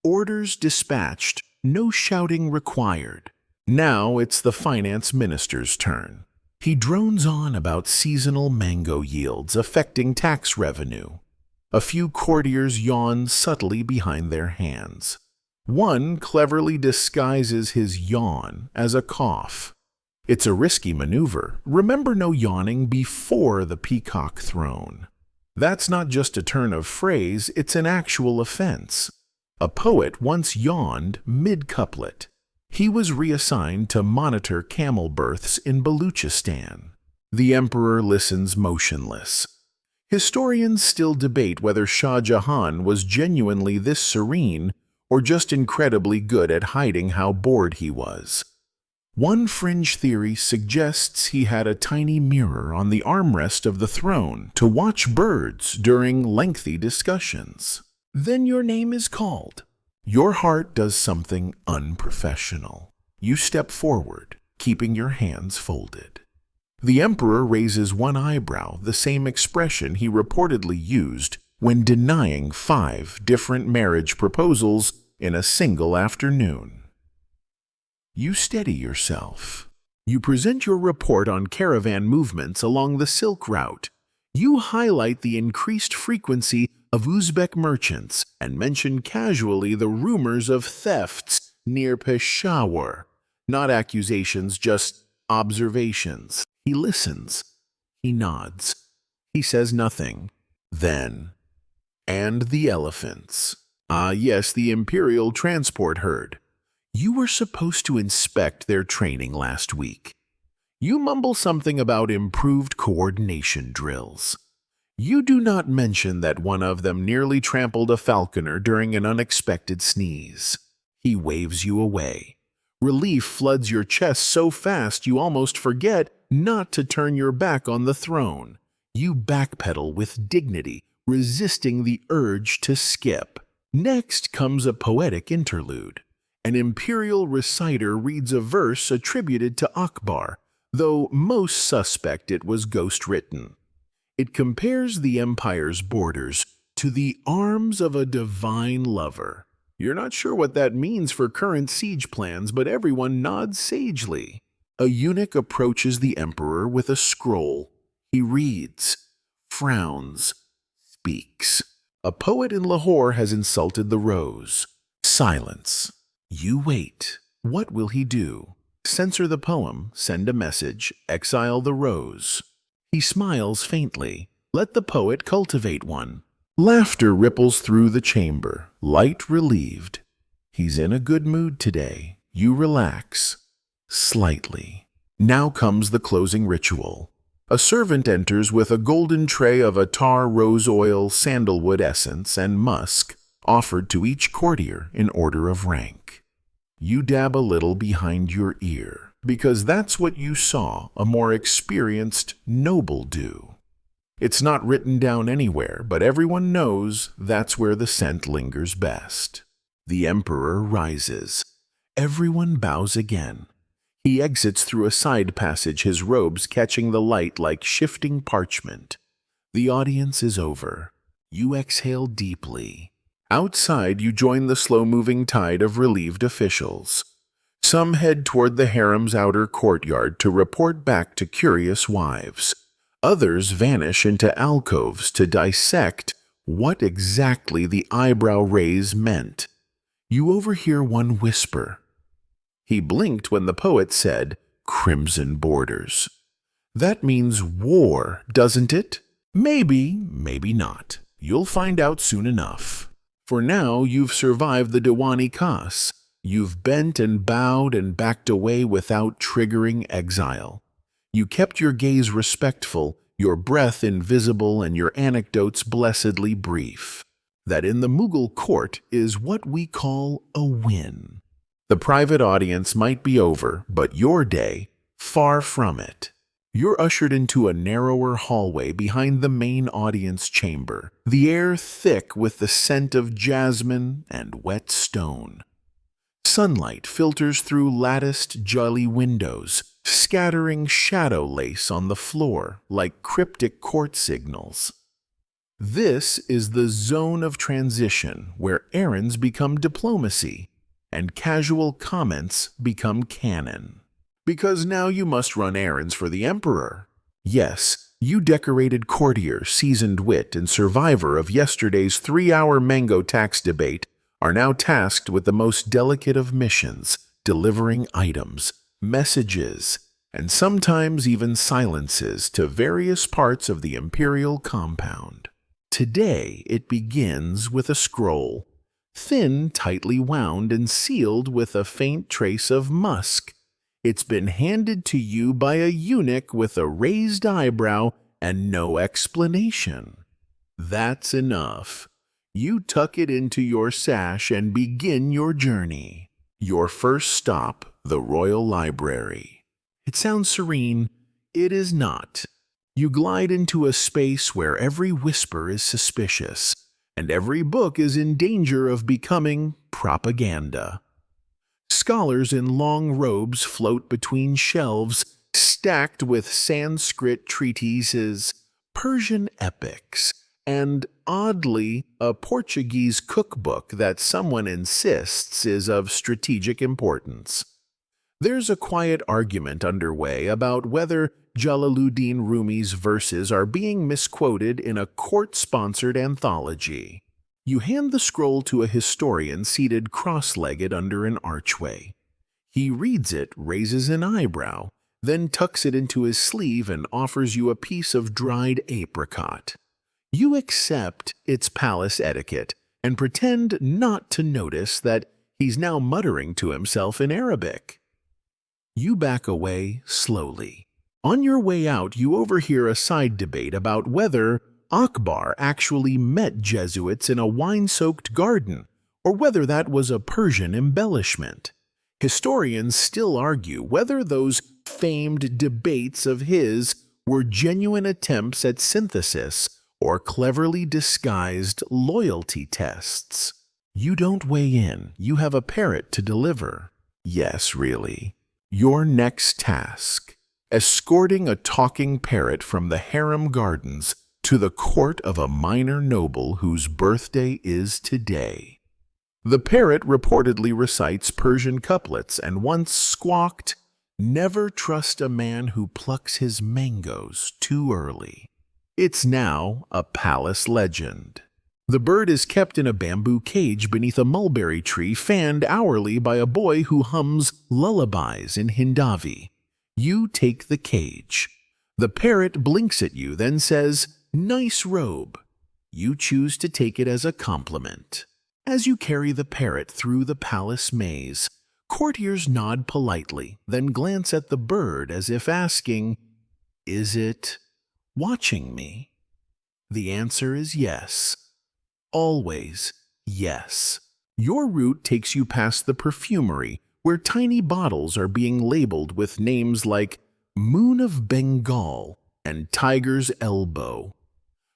Orders dispatched, no shouting required. Now it's the finance minister's turn. He drones on about seasonal mango yields affecting tax revenue. A few courtiers yawn subtly behind their hands. One cleverly disguises his yawn as a cough. It's a risky maneuver. Remember, no yawning before the Peacock throne. That's not just a turn of phrase, it's an actual offense. A poet once yawned mid-couplet. He was reassigned to monitor camel births in Baluchistan. The emperor listens motionless. Historians still debate whether Shah Jahan was genuinely this serene or just incredibly good at hiding how bored he was. One fringe theory suggests he had a tiny mirror on the armrest of the throne to watch birds during lengthy discussions. Then your name is called. Your heart does something unprofessional. You step forward, keeping your hands folded. The emperor raises one eyebrow, the same expression he reportedly used when denying 5 different marriage proposals in a single afternoon. You steady yourself. You present your report on caravan movements along the Silk Route. You highlight the increased frequency of Uzbek merchants and mention casually the rumors of thefts near Peshawar. Not accusations, just observations. He listens. He nods. He says nothing. Then, and the elephants. Ah, yes, the imperial transport herd. You were supposed to inspect their training last week. You mumble something about improved coordination drills. You do not mention that one of them nearly trampled a falconer during an unexpected sneeze. He waves you away. Relief floods your chest so fast you almost forget not to turn your back on the throne. You backpedal with dignity, resisting the urge to skip. Next comes a poetic interlude. An imperial reciter reads a verse attributed to Akbar, though most suspect it was ghost-written. It compares the empire's borders to the arms of a divine lover. You're not sure what that means for current siege plans, but everyone nods sagely. A eunuch approaches the emperor with a scroll. He reads, frowns, speaks. A poet in Lahore has insulted the rose. Silence. You wait. What will he do? Censor the poem, send a message, exile the rose. He smiles faintly. Let the poet cultivate one. Laughter ripples through the chamber, light relieved. He's in a good mood today. You relax. Slightly. Now comes the closing ritual. A servant enters with a golden tray of attar, rose oil, sandalwood essence, and musk, offered to each courtier in order of rank. You dab a little behind your ear, because that's what you saw a more experienced noble do. It's not written down anywhere, but everyone knows that's where the scent lingers best. The emperor rises. Everyone bows again. He exits through a side passage, his robes catching the light like shifting parchment. The audience is over. You exhale deeply. Outside, you join the slow-moving tide of relieved officials. Some head toward the harem's outer courtyard to report back to curious wives. Others vanish into alcoves to dissect what exactly the eyebrow raise meant. You overhear one whisper. He blinked when the poet said, "Crimson borders." That means war, doesn't it? Maybe, maybe not. You'll find out soon enough. For now, you've survived the Diwani Khas. You've bent and bowed and backed away without triggering exile. You kept your gaze respectful, your breath invisible, and your anecdotes blessedly brief. That in the Mughal court is what we call a win. The private audience might be over, but your day, far from it. You're ushered into a narrower hallway behind the main audience chamber, the air thick with the scent of jasmine and wet stone. Sunlight filters through latticed jolly windows, scattering shadow lace on the floor like cryptic court signals. This is the zone of transition where errands become diplomacy and casual comments become canon. Because now you must run errands for the emperor. Yes, you decorated courtier, seasoned wit, and survivor of yesterday's 3-hour mango tax debate are now tasked with the most delicate of missions, delivering items, messages, and sometimes even silences to various parts of the imperial compound. Today it begins with a scroll, thin, tightly wound, and sealed with a faint trace of musk. It's been handed to you by a eunuch with a raised eyebrow and no explanation. That's enough. You tuck it into your sash and begin your journey. Your first stop, the Royal Library. It sounds serene. It is not. You glide into a space where every whisper is suspicious, and every book is in danger of becoming propaganda. Scholars in long robes float between shelves stacked with Sanskrit treatises, Persian epics, and, oddly, a Portuguese cookbook that someone insists is of strategic importance. There's a quiet argument underway about whether Jalaluddin Rumi's verses are being misquoted in a court-sponsored anthology. You hand the scroll to a historian seated cross-legged under an archway. He reads it, raises an eyebrow, then tucks it into his sleeve and offers you a piece of dried apricot. You accept its palace etiquette and pretend not to notice that he's now muttering to himself in Arabic. You back away slowly. On your way out, you overhear a side debate about whether Akbar actually met Jesuits in a wine-soaked garden, or whether that was a Persian embellishment. Historians still argue whether those famed debates of his were genuine attempts at synthesis or cleverly disguised loyalty tests. You don't weigh in, you have a parrot to deliver. Yes, really. Your next task: escorting a talking parrot from the harem gardens to the court of a minor noble whose birthday is today. The parrot reportedly recites Persian couplets and once squawked, "Never trust a man who plucks his mangoes too early." It's now a palace legend. The bird is kept in a bamboo cage beneath a mulberry tree, fanned hourly by a boy who hums lullabies in Hindavi. You take the cage. The parrot blinks at you, then says, "Nice robe." You choose to take it as a compliment. As you carry the parrot through the palace maze, courtiers nod politely, then glance at the bird as if asking, "Is it watching me?" The answer is yes. Always yes. Your route takes you past the perfumery, where tiny bottles are being labeled with names like Moon of Bengal and Tiger's Elbow.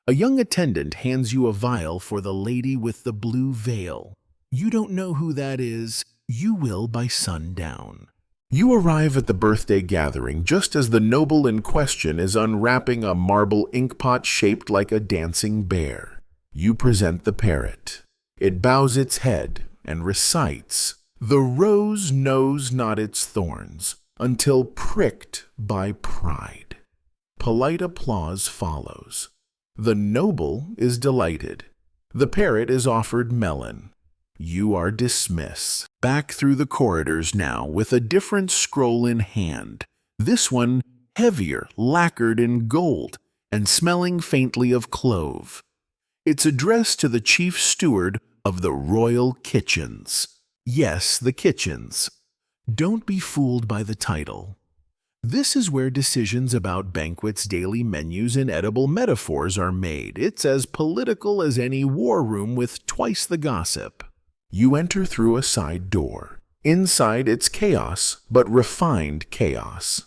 A young attendant hands you a vial for the lady with the blue veil. You don't know who that is. You will by sundown. You arrive at the birthday gathering just as the noble in question is unwrapping a marble inkpot shaped like a dancing bear. You present the parrot. It bows its head and recites, "The rose knows not its thorns until pricked by pride." Polite applause follows. The noble is delighted. The parrot is offered melon. You are dismissed. Back through the corridors now with a different scroll in hand, this one heavier, lacquered in gold, and smelling faintly of clove. It's addressed to the chief steward of the royal kitchens. Yes, the kitchens. Don't be fooled by the title. This is where decisions about banquets, daily menus, and edible metaphors are made. It's as political as any war room with twice the gossip. You enter through a side door. Inside it's chaos, but refined chaos.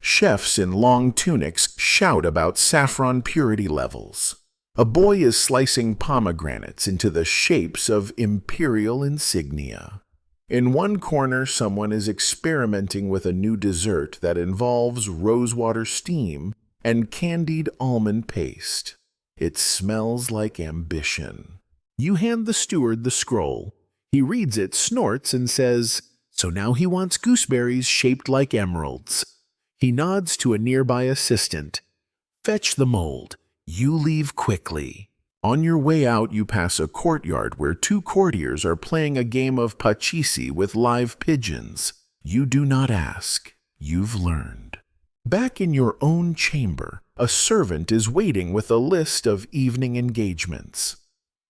Chefs in long tunics shout about saffron purity levels. A boy is slicing pomegranates into the shapes of imperial insignia. In one corner, someone is experimenting with a new dessert that involves rosewater steam and candied almond paste. It smells like ambition. You hand the steward the scroll. He reads it, snorts, and says, "So now he wants gooseberries shaped like emeralds." He nods to a nearby assistant. "Fetch the mold." You leave quickly. On your way out, you pass a courtyard where two courtiers are playing a game of pachisi with live pigeons. You do not ask. You've learned. Back in your own chamber, a servant is waiting with a list of evening engagements.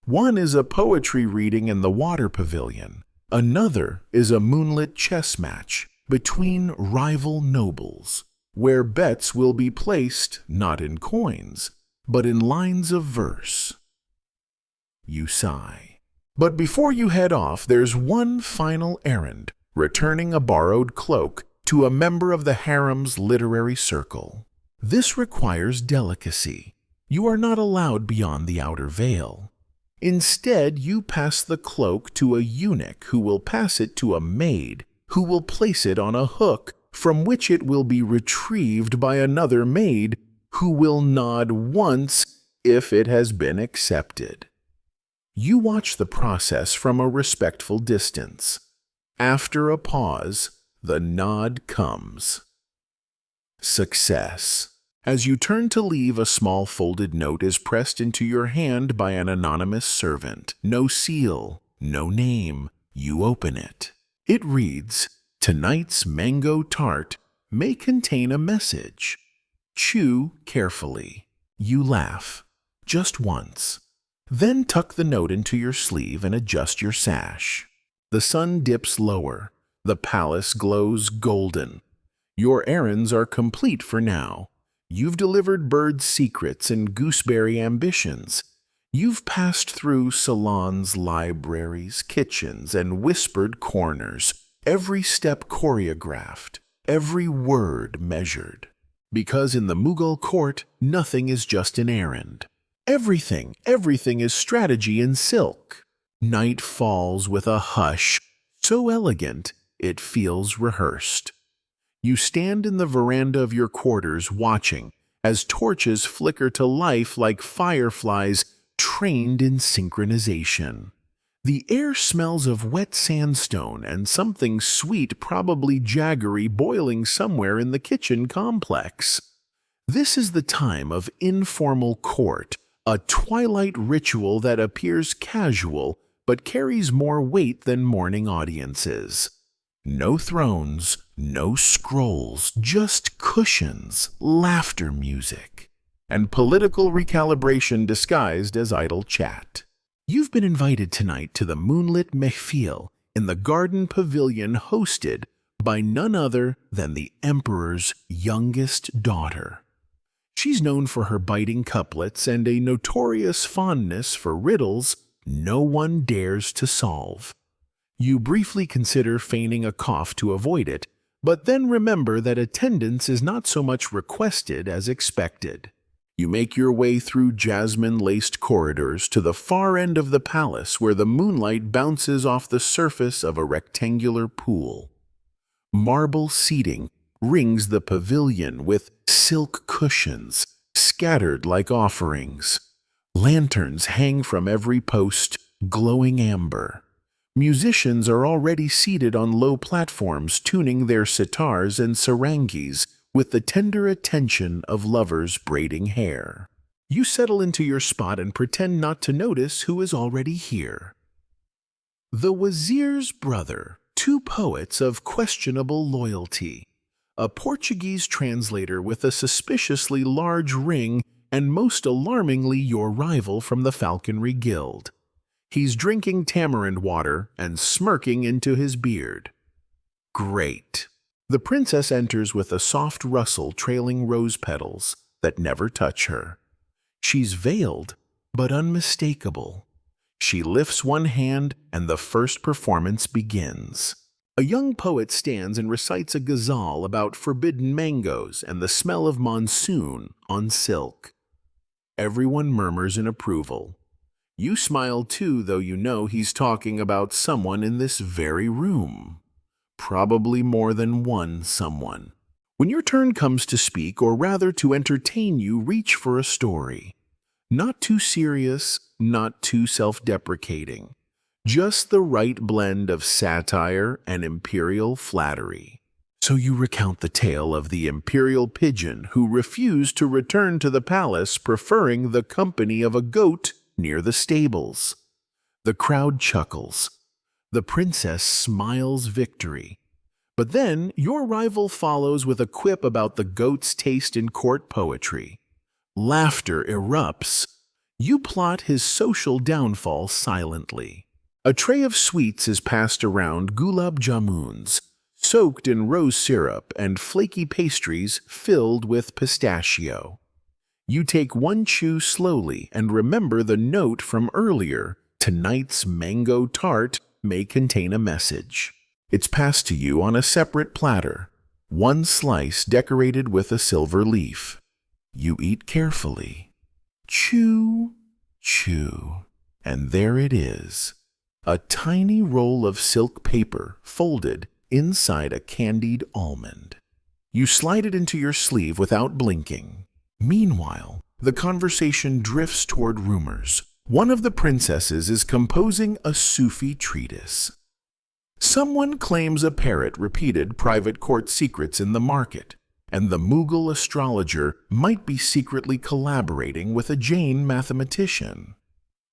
One is a poetry reading in the water pavilion. Another is a moonlit chess match between rival nobles, where bets will be placed not in coins, but in lines of verse. You sigh. But before you head off, there's one final errand, returning a borrowed cloak to a member of the harem's literary circle. This requires delicacy. You are not allowed beyond the outer veil. Instead, you pass the cloak to a eunuch who will pass it to a maid, who will place it on a hook from which it will be retrieved by another maid, who will nod once if it has been accepted. You watch the process from a respectful distance. After a pause, the nod comes. Success. As you turn to leave, a small folded note is pressed into your hand by an anonymous servant. No seal, no name. You open it. It reads, "Tonight's mango tart may contain a message. Chew carefully." You laugh. Just once. Then tuck the note into your sleeve and adjust your sash. The sun dips lower. The palace glows golden. Your errands are complete for now. You've delivered bird secrets and gooseberry ambitions. You've passed through salons, libraries, kitchens, and whispered corners, every step choreographed, every word measured. Because in the Mughal court, nothing is just an errand. Everything is strategy in silk. Night falls with a hush, so elegant it feels rehearsed. You stand in the veranda of your quarters watching as torches flicker to life like fireflies trained in synchronization. The air smells of wet sandstone and something sweet, probably jaggery, boiling somewhere in the kitchen complex. This is the time of informal court, a twilight ritual that appears casual but carries more weight than morning audiences. No thrones, no scrolls, just cushions, laughter music, and political recalibration disguised as idle chat. You've been invited tonight to the moonlit mehfil in the garden pavilion hosted by none other than the emperor's youngest daughter. She's known for her biting couplets and a notorious fondness for riddles no one dares to solve. You briefly consider feigning a cough to avoid it, but then remember that attendance is not so much requested as expected. You make your way through jasmine-laced corridors to the far end of the palace where the moonlight bounces off the surface of a rectangular pool. Marble seating rings the pavilion with silk cushions scattered like offerings. Lanterns hang from every post, glowing amber. Musicians are already seated on low platforms tuning their sitars and sarangis with the tender attention of lovers braiding hair. You settle into your spot and pretend not to notice who is already here. The wazir's brother, two poets of questionable loyalty, a Portuguese translator with a suspiciously large ring, and most alarmingly your rival from the Falconry Guild. He's drinking tamarind water and smirking into his beard. Great. The princess enters with a soft rustle trailing rose petals that never touch her. She's veiled, but unmistakable. She lifts one hand and the first performance begins. A young poet stands and recites a ghazal about forbidden mangoes and the smell of monsoon on silk. Everyone murmurs in approval. You smile too, though you know he's talking about someone in this very room. Probably more than one someone. When your turn comes to speak, or rather to entertain, you reach for a story. Not too serious, not too self-deprecating. Just the right blend of satire and imperial flattery. So you recount the tale of the imperial pigeon who refused to return to the palace, preferring the company of a goat near the stables. The crowd chuckles. The princess smiles victory. But then your rival follows with a quip about the goat's taste in court poetry. Laughter erupts. You plot his social downfall silently. A tray of sweets is passed around, gulab jamuns, soaked in rose syrup, and flaky pastries filled with pistachio. You take one chew slowly and remember the note from earlier. Tonight's mango tart may contain a message. It's passed to you on a separate platter, one slice decorated with a silver leaf. You eat carefully. Chew, chew, and there it is. A tiny roll of silk paper folded inside a candied almond. You slide it into your sleeve without blinking. Meanwhile, the conversation drifts toward rumors. One of the princesses is composing a Sufi treatise. Someone claims a parrot repeated private court secrets in the market, and the Mughal astrologer might be secretly collaborating with a Jain mathematician.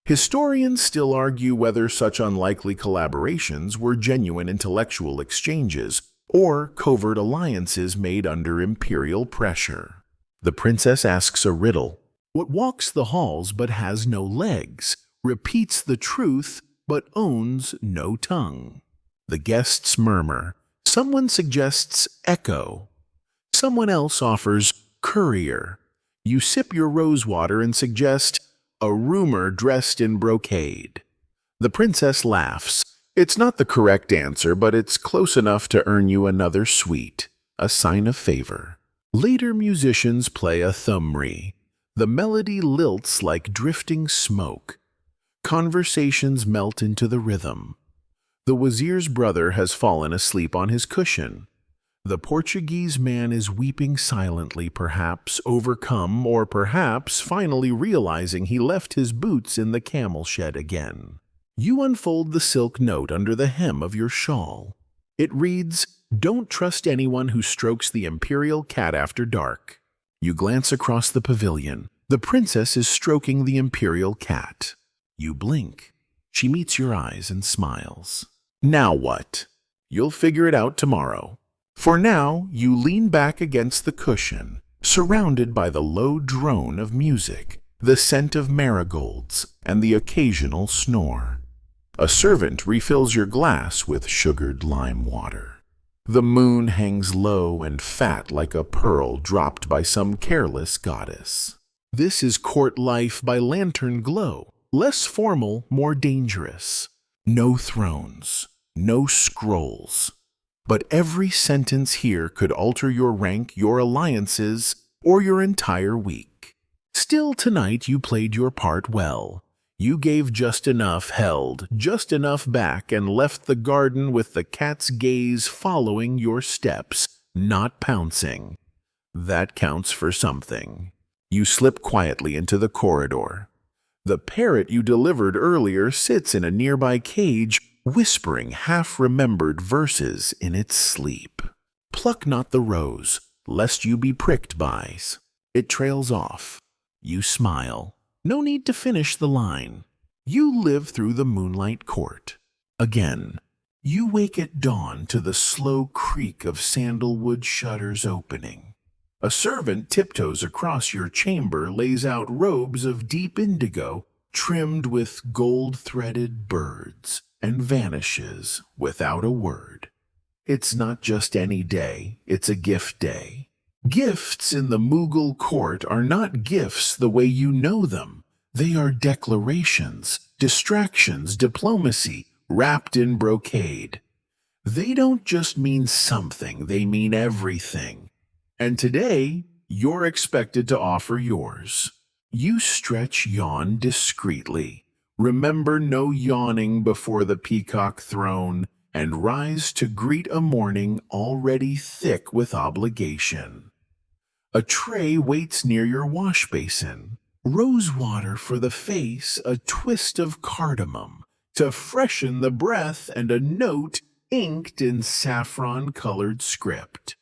Historians still argue whether such unlikely collaborations were genuine intellectual exchanges or covert alliances made under imperial pressure. The princess asks a riddle. What walks the halls but has no legs, repeats the truth but owns no tongue. The guests murmur. Someone suggests echo. Someone else offers courier. You sip your rosewater and suggest a rumor dressed in brocade. The princess laughs. It's not the correct answer, but it's close enough to earn you another sweet, a sign of favor. Later musicians play a thumri. The melody lilts like drifting smoke. Conversations melt into the rhythm. The wazir's brother has fallen asleep on his cushion. The Portuguese man is weeping silently, perhaps overcome, or perhaps finally realizing he left his boots in the camel shed again. You unfold the silk note under the hem of your shawl. It reads, "Don't trust anyone who strokes the imperial cat after dark." You glance across the pavilion. The princess is stroking the imperial cat. You blink. She meets your eyes and smiles. Now what? You'll figure it out tomorrow. For now, you lean back against the cushion, surrounded by the low drone of music, the scent of marigolds, and the occasional snore. A servant refills your glass with sugared lime water. The moon hangs low and fat like a pearl dropped by some careless goddess. This is court life by lantern glow, less formal, more dangerous. No thrones, no scrolls. But every sentence here could alter your rank, your alliances, or your entire week. Still tonight you played your part well. You gave just enough, held just enough back, and left the garden with the cat's gaze following your steps, not pouncing. That counts for something. You slip quietly into the corridor. The parrot you delivered earlier sits in a nearby cage, whispering half-remembered verses in its sleep. Pluck not the rose, lest you be pricked by. It trails off. You smile. No need to finish the line. You live through the moonlight court. Again, you wake at dawn to the slow creak of sandalwood shutters opening. A servant tiptoes across your chamber, lays out robes of deep indigo, trimmed with gold-threaded birds, and vanishes without a word. It's not just any day, it's a gift day. Gifts in the Mughal court are not gifts the way you know them. They are declarations, distractions, diplomacy, wrapped in brocade. They don't just mean something, they mean everything. And today, you're expected to offer yours. You stretch yawn discreetly. Remember no yawning before the Peacock throne, and rise to greet a morning already thick with obligation. A tray waits near your wash basin. Rosewater for the face, a twist of cardamom to freshen the breath, and a note inked in saffron-colored script.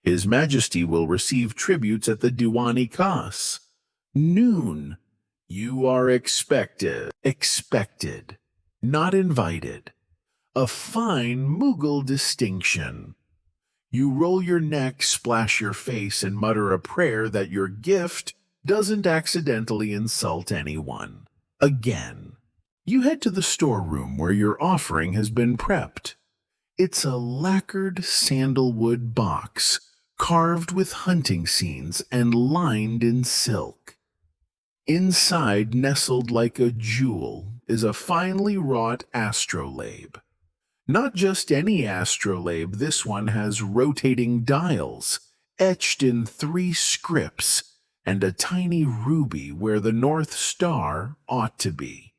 His Majesty will receive tributes at the Diwani Khas. Noon. You are expected, not invited. A fine Mughal distinction. You roll your neck, splash your face, and mutter a prayer that your gift doesn't accidentally insult anyone. Again, you head to the storeroom where your offering has been prepped. It's a lacquered sandalwood box, carved with hunting scenes and lined in silk. Inside, nestled like a jewel, is a finely wrought astrolabe. Not just any astrolabe, this one has rotating dials, etched in 3 scripts, and a tiny ruby where the North Star ought to be.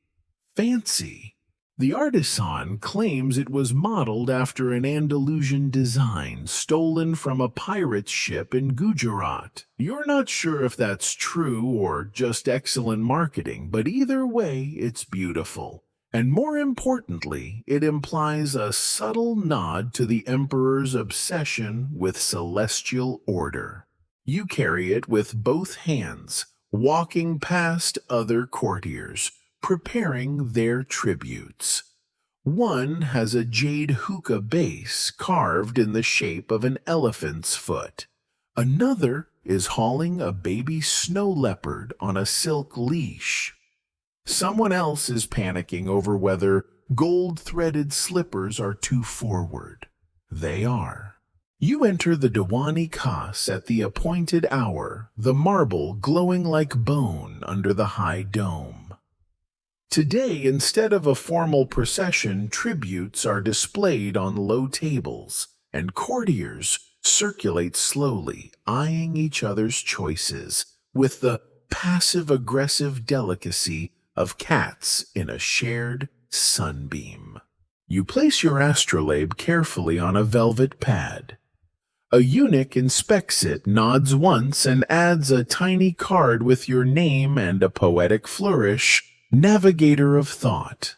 Fancy. The artisan claims it was modeled after an Andalusian design stolen from a pirate's ship in Gujarat. You're not sure if that's true or just excellent marketing, but either way, it's beautiful. And more importantly, it implies a subtle nod to the emperor's obsession with celestial order. You carry it with both hands, walking past other courtiers, preparing their tributes. One has a jade hookah base carved in the shape of an elephant's foot. Another is hauling a baby snow leopard on a silk leash. Someone else is panicking over whether gold-threaded slippers are too forward. They are. You enter the Diwani Khas at the appointed hour, the marble glowing like bone under the high dome. Today, instead of a formal procession, tributes are displayed on low tables, and courtiers circulate slowly, eyeing each other's choices with the passive-aggressive delicacy of cats in a shared sunbeam. You place your astrolabe carefully on a velvet pad. A eunuch inspects it, nods once, and adds a tiny card with your name and a poetic flourish, Navigator of Thought.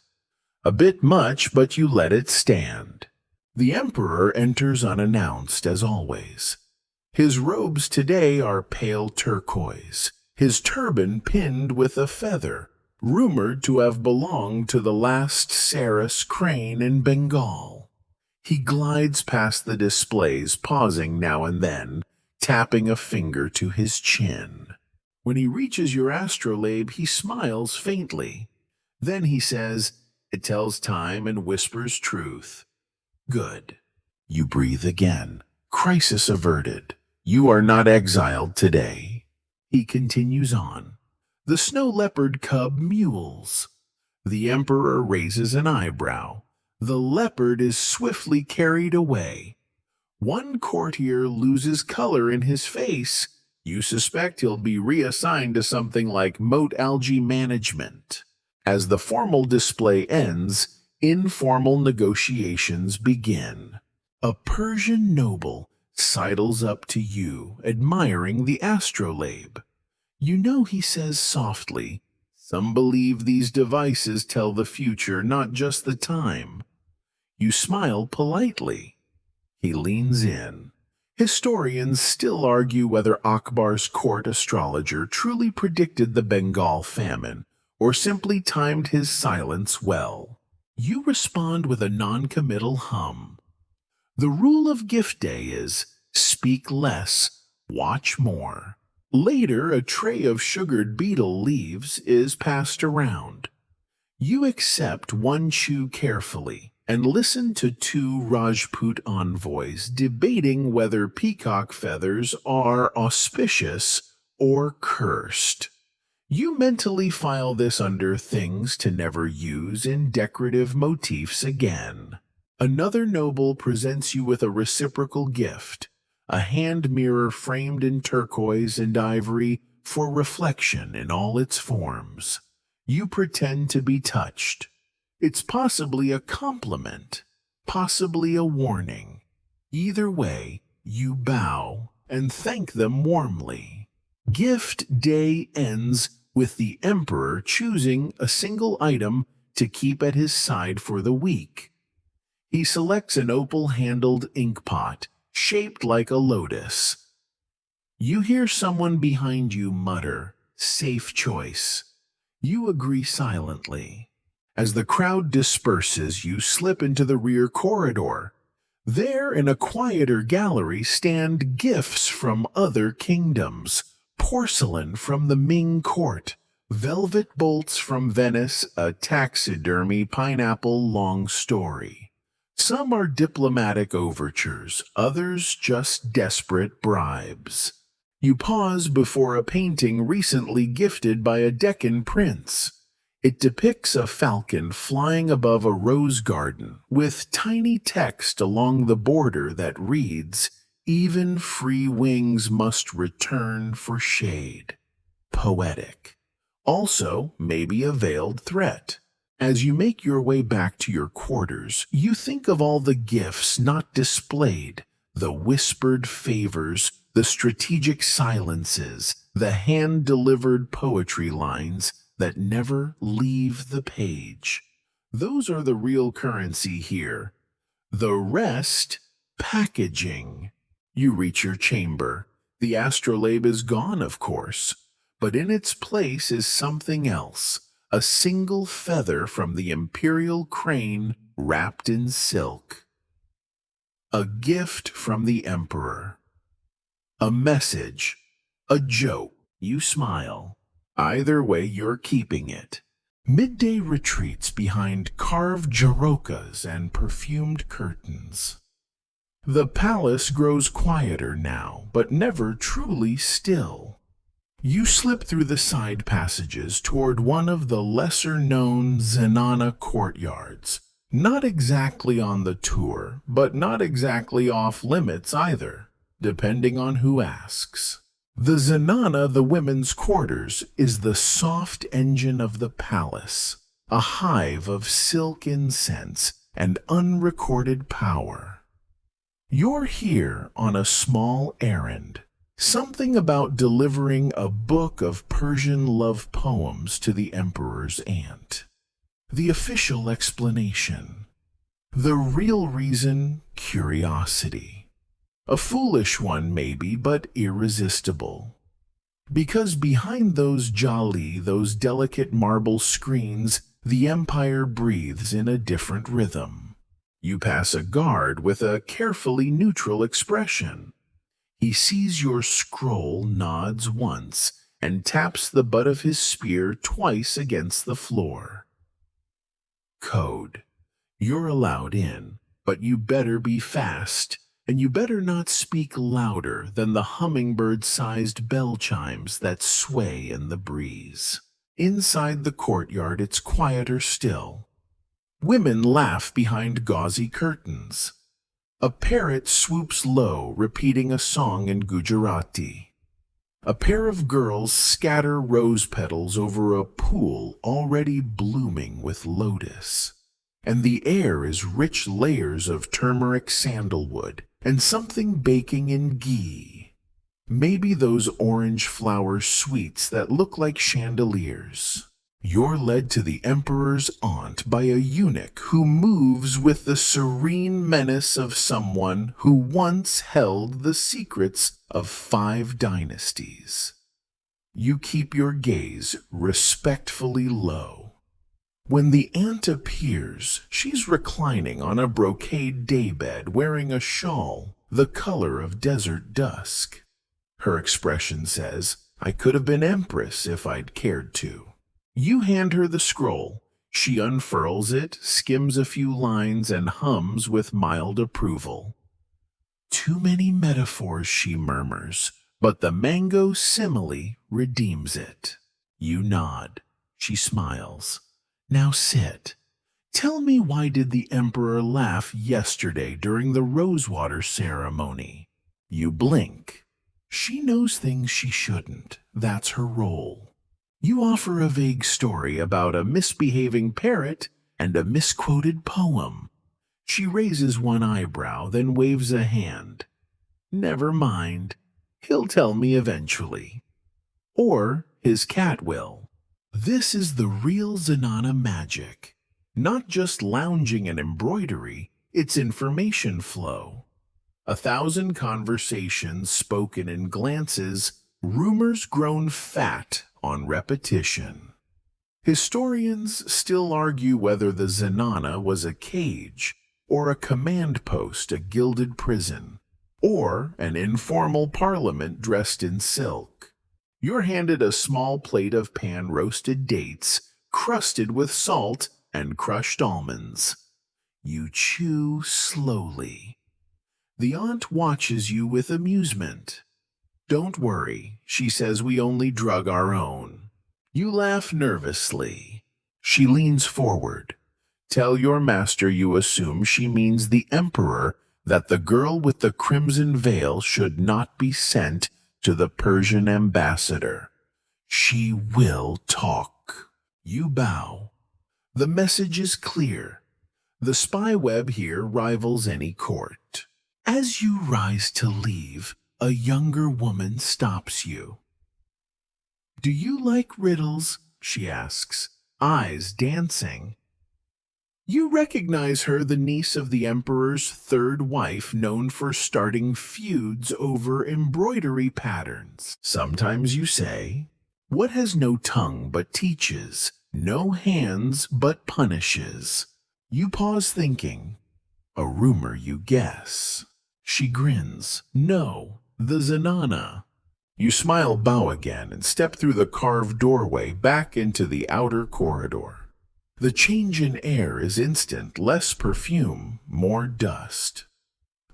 A bit much, but you let it stand. The emperor enters unannounced, as always. His robes today are pale turquoise, his turban pinned with a feather, rumored to have belonged to the last Saras crane in Bengal. He glides past the displays, pausing now and then, tapping a finger to his chin. When he reaches your astrolabe, he smiles faintly. Then he says, "It tells time and whispers truth." Good. You breathe again. Crisis averted. You are not exiled today. He continues on. The snow leopard cub mules. The emperor raises an eyebrow. The leopard is swiftly carried away. One courtier loses color in his face. You suspect he'll be reassigned to something like moat algae management. As the formal display ends, informal negotiations begin. A Persian noble sidles up to you, admiring the astrolabe. You know he says softly, "Some believe these devices tell the future, not just the time." You smile politely. He leans in. Historians still argue whether Akbar's court astrologer truly predicted the Bengal famine or simply timed his silence well. You respond with a non-committal hum. The rule of gift day is speak less, watch more. Later, a tray of sugared betel leaves is passed around. You accept one chew carefully and listen to two Rajput envoys debating whether peacock feathers are auspicious or cursed. You mentally file this under things to never use in decorative motifs again. Another noble presents you with a reciprocal gift, a hand mirror framed in turquoise and ivory for reflection in all its forms. You pretend to be touched. It's possibly a compliment, possibly a warning. Either way, you bow and thank them warmly. Gift day ends with the emperor choosing a single item to keep at his side for the week. He selects an opal-handled inkpot, shaped like a lotus. You hear someone behind you mutter, "Safe choice." You agree silently. As the crowd disperses, you slip into the rear corridor. There, in a quieter gallery, stand gifts from other kingdoms. Porcelain from the Ming court, velvet bolts from Venice, a taxidermy pineapple long story. Some are diplomatic overtures, others just desperate bribes. You pause before a painting recently gifted by a Deccan prince. It depicts a falcon flying above a rose garden with tiny text along the border that reads, "Even free wings must return for shade." Poetic. Also, maybe a veiled threat. As you make your way back to your quarters, you think of all the gifts not displayed, the whispered favors, the strategic silences, the hand-delivered poetry lines that never leave the page. Those are the real currency here. The rest, packaging. You reach your chamber. The astrolabe is gone, of course, but in its place is something else, a single feather from the imperial crane wrapped in silk. A gift from the emperor. A message. A joke. You smile. Either way, you're keeping it. Midday retreats behind carved jarokas and perfumed curtains. The palace grows quieter now, but never truly still. You slip through the side passages toward one of the lesser-known Zenana courtyards. Not exactly on the tour, but not exactly off-limits either, depending on who asks. The Zenana, the women's quarters, is the soft engine of the palace, a hive of silk incense and unrecorded power. You're here on a small errand. Something about delivering a book of Persian love poems to the emperor's aunt. The official explanation. The real reason, curiosity. A foolish one maybe, but irresistible. Because behind those those delicate marble screens, the empire breathes in a different rhythm. You pass a guard with a carefully neutral expression. He sees your scroll, nods once, and taps the butt of his spear twice against the floor. Code. You're allowed in, but you better be fast, and you better not speak louder than the hummingbird-sized bell chimes that sway in the breeze. Inside the courtyard, it's quieter still. Women laugh behind gauzy curtains. A parrot swoops low, repeating a song in Gujarati. A pair of girls scatter rose petals over a pool already blooming with lotus. And the air is rich layers of turmeric sandalwood and something baking in ghee. Maybe those orange flower sweets that look like chandeliers. You're led to the emperor's aunt by a eunuch who moves with the serene menace of someone who once held the secrets of 5 dynasties. You keep your gaze respectfully low. When the aunt appears, she's reclining on a brocade daybed wearing a shawl the color of desert dusk. Her expression says, "I could have been empress if I'd cared to." You hand her the scroll. She unfurls it, skims a few lines, and hums with mild approval. "Too many metaphors," she murmurs, but the mango simile redeems it. You nod. She smiles. "Now sit. Tell me, why did the emperor laugh yesterday during the rosewater ceremony?" You blink. She knows things she shouldn't. That's her role. You offer a vague story about a misbehaving parrot and a misquoted poem. She raises one eyebrow, then waves a hand. "Never mind. He'll tell me eventually. Or his cat will." This is the real Zenana magic. Not just lounging and embroidery, it's information flow. 1,000 conversations spoken in glances, rumors grown fat on repetition. Historians still argue whether the Zenana was a cage, or a command post, a gilded prison, or an informal parliament dressed in silk. You're handed a small plate of pan-roasted dates, crusted with salt and crushed almonds. You chew slowly. The aunt watches you with amusement. "Don't worry," she says, "we only drug our own." You laugh nervously. She leans forward. "Tell your master you assume she means the emperor, that the girl with the crimson veil should not be sent to the Persian ambassador. She will talk." You bow. The message is clear. The spy web here rivals any court. As you rise to leave, a younger woman stops you. "Do you like riddles?" she asks, eyes dancing. You recognize her, the niece of the emperor's 3rd wife, known for starting feuds over embroidery patterns. Sometimes you say, "What has no tongue but teaches, no hands but punishes?" You pause thinking. A rumor, you guess. She grins. "No, the Zenana." You smile, bow again, and step through the carved doorway back into the outer corridor. The change in air is instant, less perfume, more dust.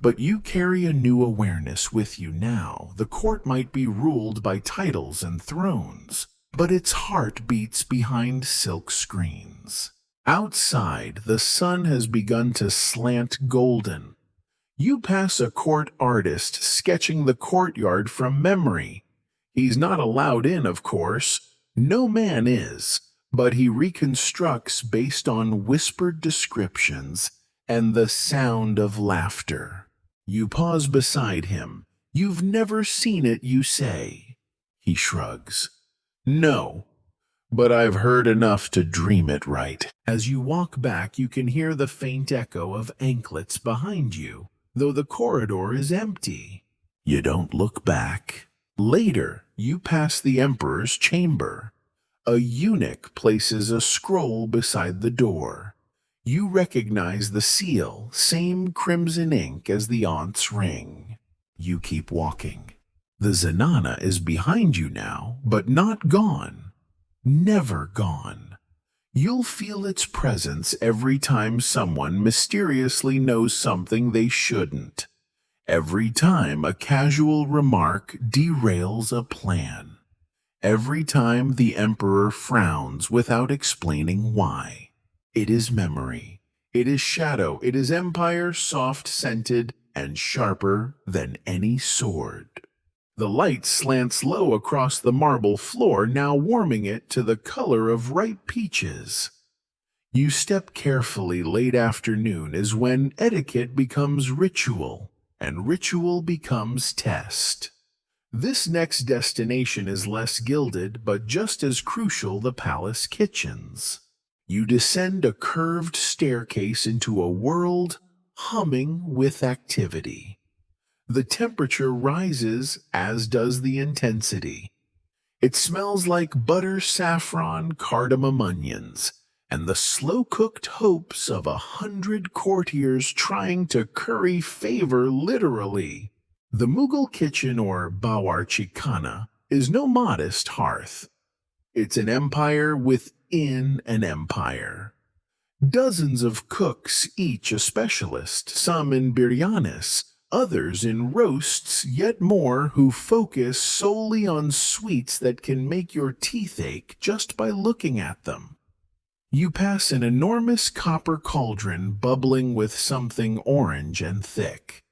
But you carry a new awareness with you now. The court might be ruled by titles and thrones, but its heart beats behind silk screens. Outside, the sun has begun to slant golden. You pass a court artist sketching the courtyard from memory. He's not allowed in, of course. No man is, but he reconstructs based on whispered descriptions and the sound of laughter. You pause beside him. You've never seen it, you say. He shrugs. No, but I've heard enough to dream it right. As you walk back, you can hear the faint echo of anklets behind you, though the corridor is empty. You don't look back. Later, you pass the emperor's chamber. A eunuch places a scroll beside the door. You recognize the seal, same crimson ink as the aunt's ring. You keep walking. The Zenana is behind you now, but not gone. Never gone. You'll feel its presence every time someone mysteriously knows something they shouldn't. Every time a casual remark derails a plan. Every time the emperor frowns without explaining why. It is memory. It is shadow. It is empire, soft-scented and sharper than any sword. The light slants low across the marble floor, now warming it to the color of ripe peaches. You step carefully. Late afternoon is when etiquette becomes ritual, and ritual becomes test. This next destination is less gilded, but just as crucial: the palace kitchens. You descend a curved staircase into a world humming with activity. The temperature rises, as does the intensity. It smells like butter, saffron, cardamom, onions, and the slow-cooked hopes of 100 courtiers trying to curry favor literally. The Mughal kitchen, or bawarchi khana, is no modest hearth. It's an empire within an empire. Dozens of cooks, each a specialist, some in biryanis, others in roasts, yet more who focus solely on sweets that can make your teeth ache just by looking at them. You pass an enormous copper cauldron bubbling with something orange and thick.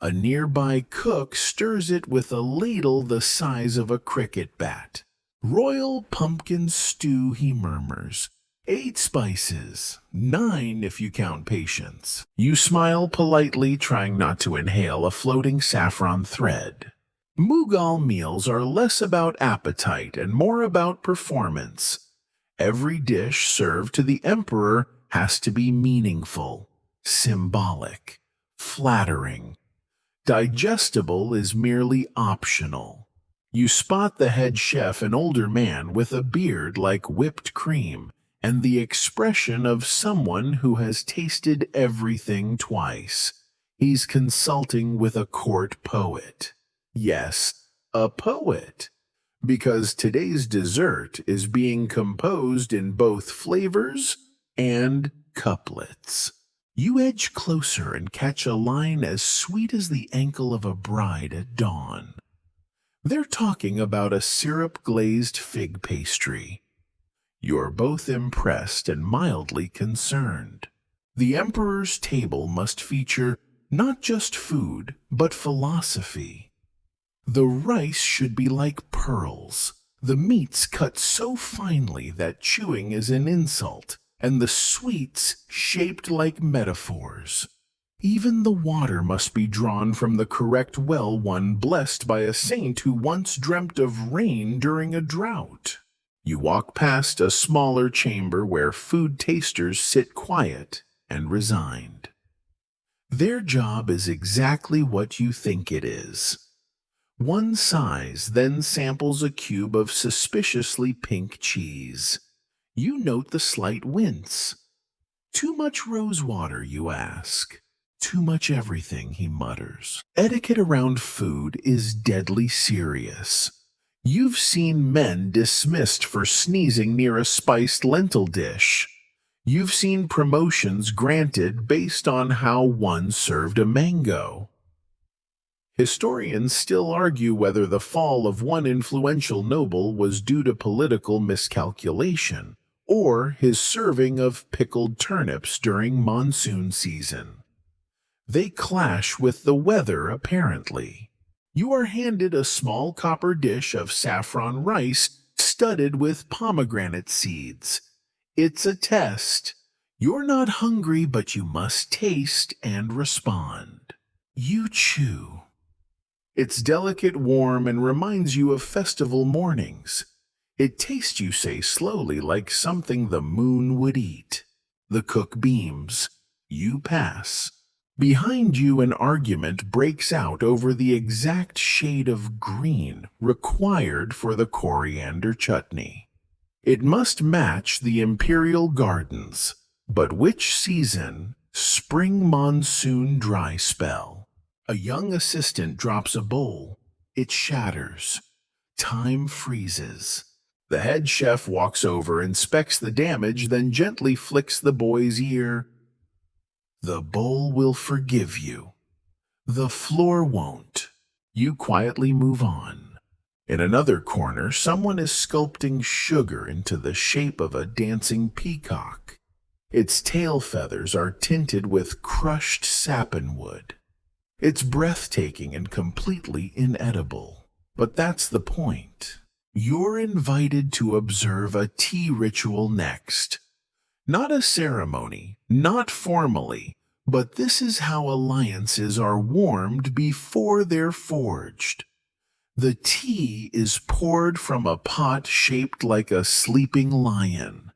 A nearby cook stirs it with a ladle the size of a cricket bat. Royal pumpkin stew, he murmurs. 8 spices, 9 if you count patience. You smile politely, trying not to inhale a floating saffron thread. Mughal meals are less about appetite and more about performance. Every dish served to the emperor has to be meaningful, symbolic, flattering. Digestible is merely optional. You spot the head chef, an older man with a beard like whipped cream, and the expression of someone who has tasted everything twice. He's consulting with a court poet. Yes, a poet. Because today's dessert is being composed in both flavors and couplets. You edge closer and catch a line as sweet as the ankle of a bride at dawn. They're talking about a syrup-glazed fig pastry. You're both impressed and mildly concerned. The emperor's table must feature not just food, but philosophy. The rice should be like pearls, the meats cut so finely that chewing is an insult, and the sweets shaped like metaphors. Even the water must be drawn from the correct well, one blessed by a saint who once dreamt of rain during a drought. You walk past a smaller chamber where food tasters sit quiet and resigned. Their job is exactly what you think it is. One sighs, then samples a cube of suspiciously pink cheese. You note the slight wince. Too much rosewater, you ask. Too much everything, he mutters. Etiquette around food is deadly serious. You've seen men dismissed for sneezing near a spiced lentil dish. You've seen promotions granted based on how one served a mango. Historians still argue whether the fall of one influential noble was due to political miscalculation or his serving of pickled turnips during monsoon season. They clash with the weather, apparently. You are handed a small copper dish of saffron rice studded with pomegranate seeds. It's a test. You're not hungry, but you must taste and respond. You chew. It's delicate, warm, and reminds you of festival mornings. It tastes, you say slowly, like something the moon would eat. The cook beams. You pass. Behind you, an argument breaks out over the exact shade of green required for the coriander chutney. It must match the imperial gardens. But which season? Spring, monsoon, dry spell. A young assistant drops a bowl. It shatters. Time freezes. The head chef walks over, inspects the damage, then gently flicks the boy's ear. The bowl will forgive you. The floor won't. You quietly move on. In another corner, someone is sculpting sugar into the shape of a dancing peacock. Its tail feathers are tinted with crushed sapwood. It's breathtaking and completely inedible. But that's the point. You're invited to observe a tea ritual next. Not a ceremony, not formally, but this is how alliances are warmed before they're forged. The tea is poured from a pot shaped like a sleeping lion.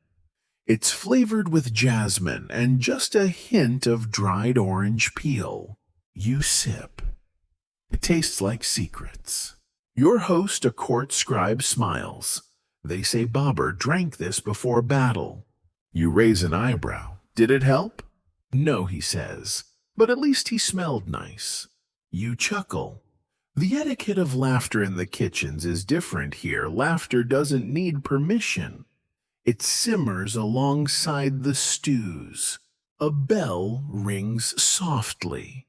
It's flavored with jasmine and just a hint of dried orange peel. You sip. It tastes like secrets. Your host, a court scribe, smiles. They say Babur drank this before battle. You raise an eyebrow. Did it help? No, he says, but at least he smelled nice. You chuckle. The etiquette of laughter in the kitchens is different here. Laughter doesn't need permission. It simmers alongside the stews. A bell rings softly.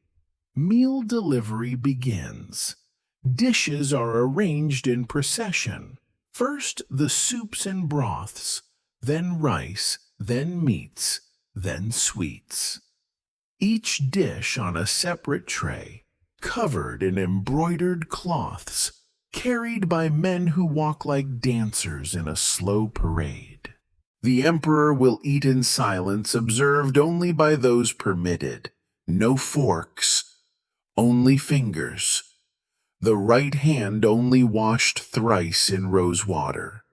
Meal delivery begins. Dishes are arranged in procession. First the soups and broths, then rice, then meats, then sweets. Each dish on a separate tray, covered in embroidered cloths, carried by men who walk like dancers in a slow parade. The emperor will eat in silence, observed only by those permitted. No forks, only fingers. The right hand only washed thrice in rose water.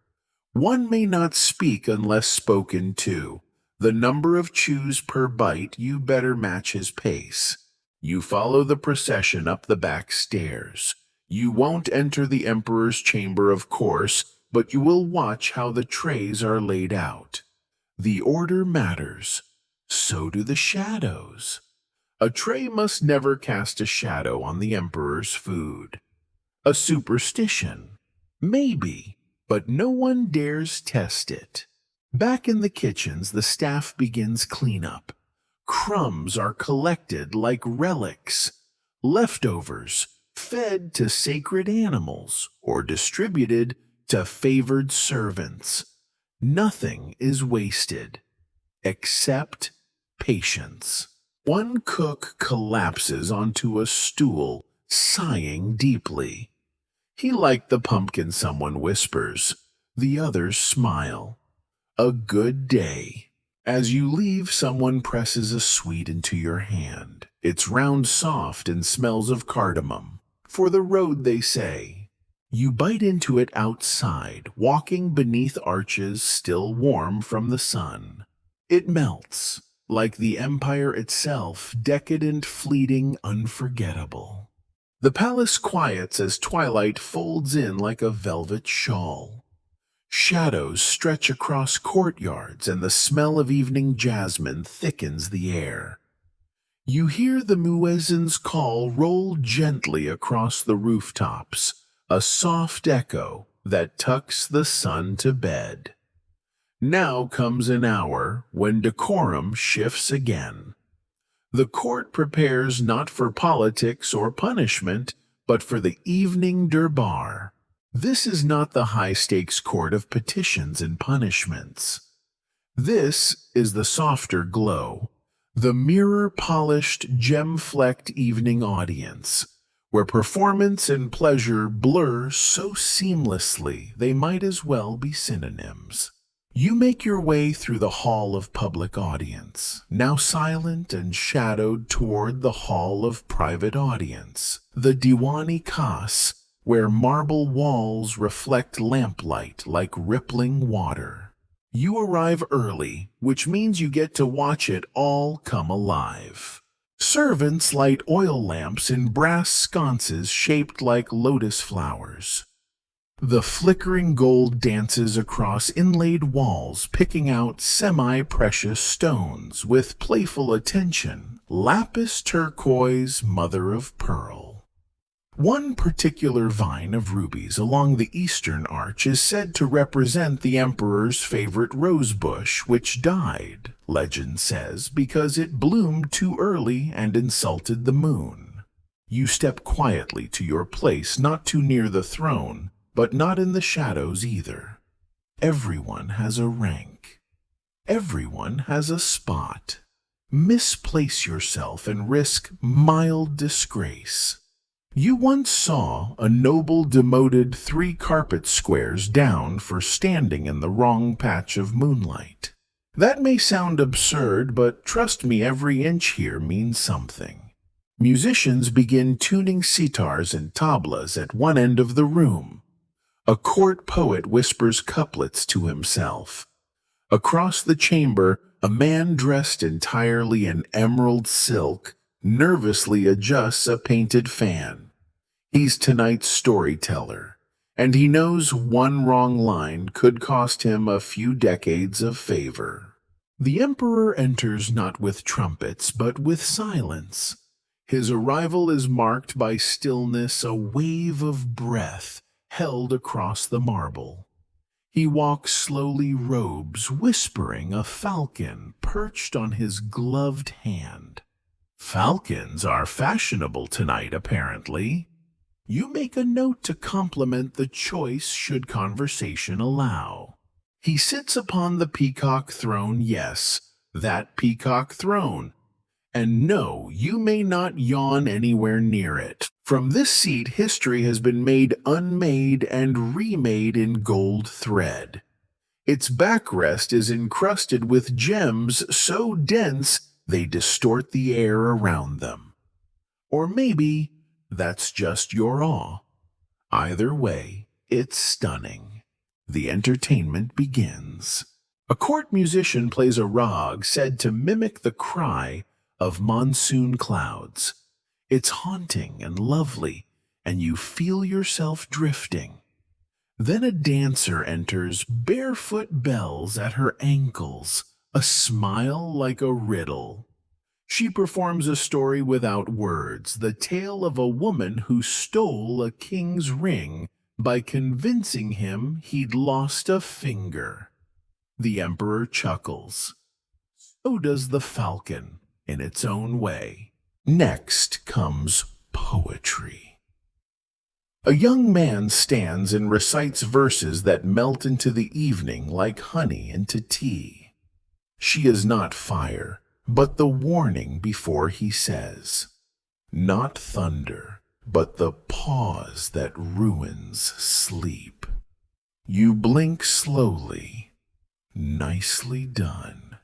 One may not speak unless spoken to. The number of chews per bite, you better match his pace. You follow the procession up the back stairs. You won't enter the emperor's chamber, of course, but you will watch how the trays are laid out. The order matters. So do the shadows. A tray must never cast a shadow on the emperor's food. A superstition? Maybe, but no one dares test it. Back in the kitchens, the staff begins cleanup. Crumbs are collected like relics. Leftovers fed to sacred animals or distributed to favored servants. Nothing is wasted, except patience. One cook collapses onto a stool, sighing deeply. He liked the pumpkin, someone whispers. The others smile. A good day. As you leave, someone presses a sweet into your hand. It's round, soft, and smells of cardamom. For the road, they say. You bite into it outside, walking beneath arches still warm from the sun. It melts, like the empire itself, decadent, fleeting, unforgettable. The palace quiets as twilight folds in like a velvet shawl. Shadows stretch across courtyards, and the smell of evening jasmine thickens the air. You hear the muezzin's call roll gently across the rooftops, a soft echo that tucks the sun to bed. Now comes an hour when decorum shifts again. The court prepares not for politics or punishment, but for the evening durbar. This is not the high-stakes court of petitions and punishments. This is the softer glow, the mirror-polished, gem-flecked evening audience, where performance and pleasure blur so seamlessly they might as well be synonyms. You make your way through the hall of public audience, now silent and shadowed, toward the hall of private audience, the Diwani Khas, where marble walls reflect lamplight like rippling water. You arrive early, which means you get to watch it all come alive. Servants light oil lamps in brass sconces shaped like lotus flowers. The flickering gold dances across inlaid walls, picking out semi-precious stones with playful attention, lapis turquoise, mother of pearl. One particular vine of rubies along the eastern arch is said to represent the emperor's favorite rosebush, which died, legend says, because it bloomed too early and insulted the moon. You step quietly to your place, not too near the throne, but not in the shadows either. Everyone has a rank. Everyone has a spot. Misplace yourself and risk mild disgrace. You once saw a noble demoted 3 carpet squares down for standing in the wrong patch of moonlight. That may sound absurd, but trust me, every inch here means something. Musicians begin tuning sitars and tablas at one end of the room. A court poet whispers couplets to himself. Across the chamber, a man dressed entirely in emerald silk nervously adjusts a painted fan. He's tonight's storyteller, and he knows one wrong line could cost him a few decades of favor. The emperor enters not with trumpets, but with silence. His arrival is marked by stillness, a wave of breath held across the marble. He walks slowly, robes whispering, a falcon perched on his gloved hand. Falcons are fashionable tonight, apparently. You make a note to compliment the choice should conversation allow. He sits upon the peacock throne, yes, that peacock throne. And no, you may not yawn anywhere near it. From this seat, history has been made unmade and remade in gold thread. Its backrest is encrusted with gems so dense they distort the air around them. Or maybe that's just your awe. Either way, it's stunning. The entertainment begins. A court musician plays a rag said to mimic the cry of monsoon clouds. It's haunting and lovely, and you feel yourself drifting. Then a dancer enters, barefoot bells at her ankles, a smile like a riddle. She performs a story without words, the tale of a woman who stole a king's ring by convincing him he'd lost a finger. The emperor chuckles. So does the falcon, in its own way. Next comes poetry. A young man stands and recites verses that melt into the evening like honey into tea. She is not fire, but the warning before he says, not thunder, but the pause that ruins sleep. You blink slowly. Nicely done.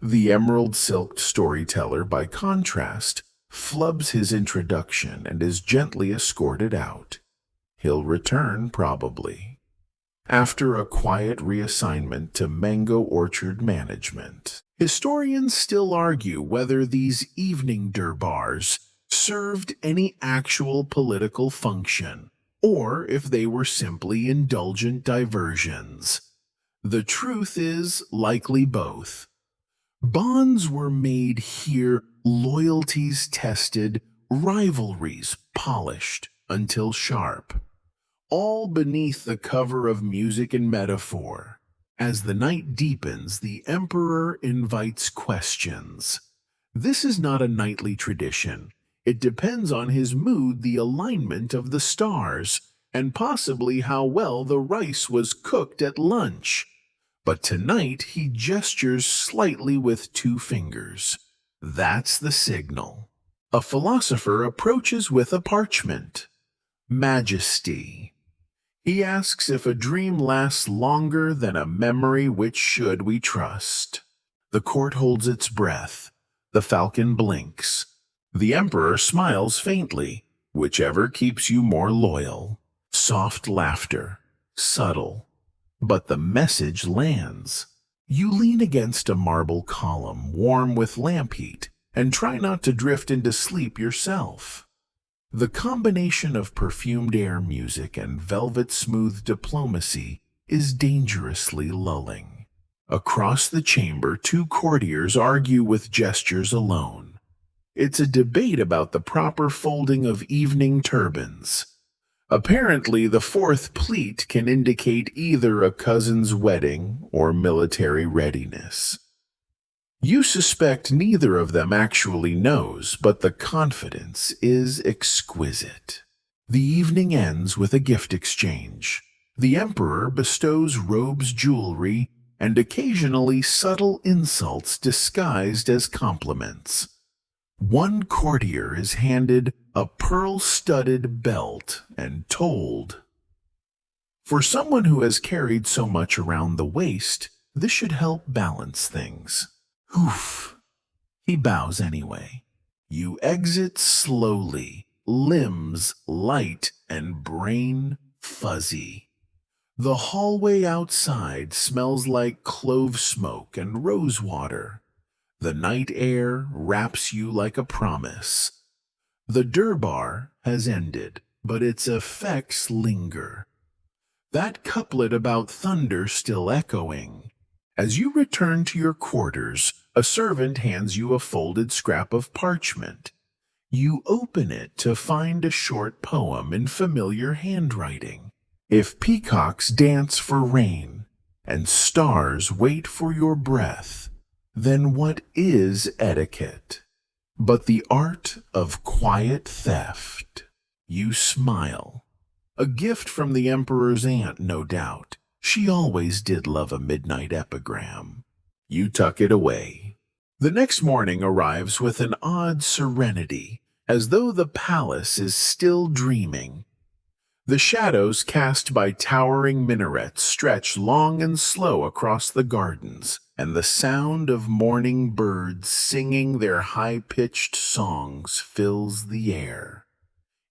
The emerald-silked storyteller, by contrast, flubs his introduction and is gently escorted out. He'll return, probably, after a quiet reassignment to mango orchard management. Historians still argue whether these evening durbars served any actual political function, or if they were simply indulgent diversions. The truth is likely both. Bonds were made here, loyalties tested, rivalries polished until sharp, all beneath the cover of music and metaphor. As the night deepens, the emperor invites questions. This is not a nightly tradition. It depends on his mood, the alignment of the stars, and possibly how well the rice was cooked at lunch. But tonight he gestures slightly with two fingers. That's the signal. A philosopher approaches with a parchment. Majesty. He asks if a dream lasts longer than a memory, which should we trust. The court holds its breath. The falcon blinks. The emperor smiles faintly. Whichever keeps you more loyal. Soft laughter. Subtle. But the message lands. You lean against a marble column, warm with lamp heat, and try not to drift into sleep yourself. The combination of perfumed air music and velvet-smooth diplomacy is dangerously lulling. Across the chamber, two courtiers argue with gestures alone. It's a debate about the proper folding of evening turbans. Apparently, the fourth pleat can indicate either a cousin's wedding or military readiness. You suspect neither of them actually knows, but the confidence is exquisite. The evening ends with a gift exchange. The emperor bestows robes, jewelry, and occasionally subtle insults disguised as compliments. One courtier is handed a pearl-studded belt and told, "For someone who has carried so much around the waist, this should help balance things." Oof. He bows anyway. You exit slowly, limbs light and brain fuzzy. The hallway outside smells like clove smoke and rose water. The night air wraps you like a promise. The durbar has ended, but its effects linger. That couplet about thunder still echoing. As you return to your quarters, a servant hands you a folded scrap of parchment. You open it to find a short poem in familiar handwriting. If peacocks dance for rain, and stars wait for your breath, then what is etiquette but the art of quiet theft? You smile. A gift from the emperor's aunt, no doubt. She always did love a midnight epigram. You tuck it away. The next morning arrives with an odd serenity, as though the palace is still dreaming. The shadows cast by towering minarets stretch long and slow across the gardens, and the sound of morning birds singing their high-pitched songs fills the air.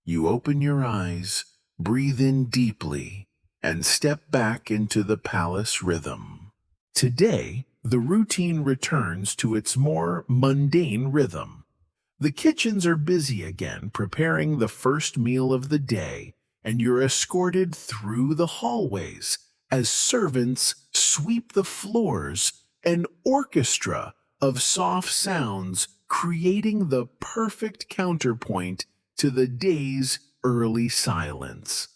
You open your eyes, breathe in deeply, and step back into the palace rhythm. Today, the routine returns to its more mundane rhythm. The kitchens are busy again, preparing the first meal of the day, and you're escorted through the hallways as servants sweep the floors, an orchestra of soft sounds creating the perfect counterpoint to the day's early silence.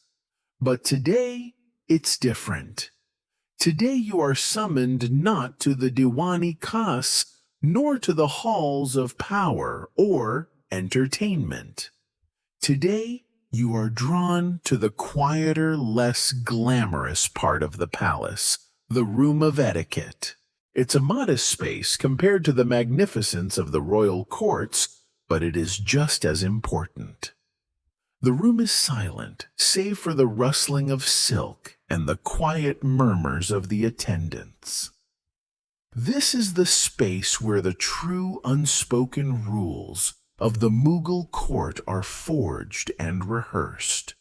But today, it's different. Today you are summoned not to the Diwani Khas, nor to the halls of power or entertainment. Today you are drawn to the quieter, less glamorous part of the palace, the room of etiquette. It's a modest space compared to the magnificence of the royal courts, but it is just as important. The room is silent, save for the rustling of silk and the quiet murmurs of the attendants. This is the space where the true unspoken rules of the Mughal court are forged and rehearsed.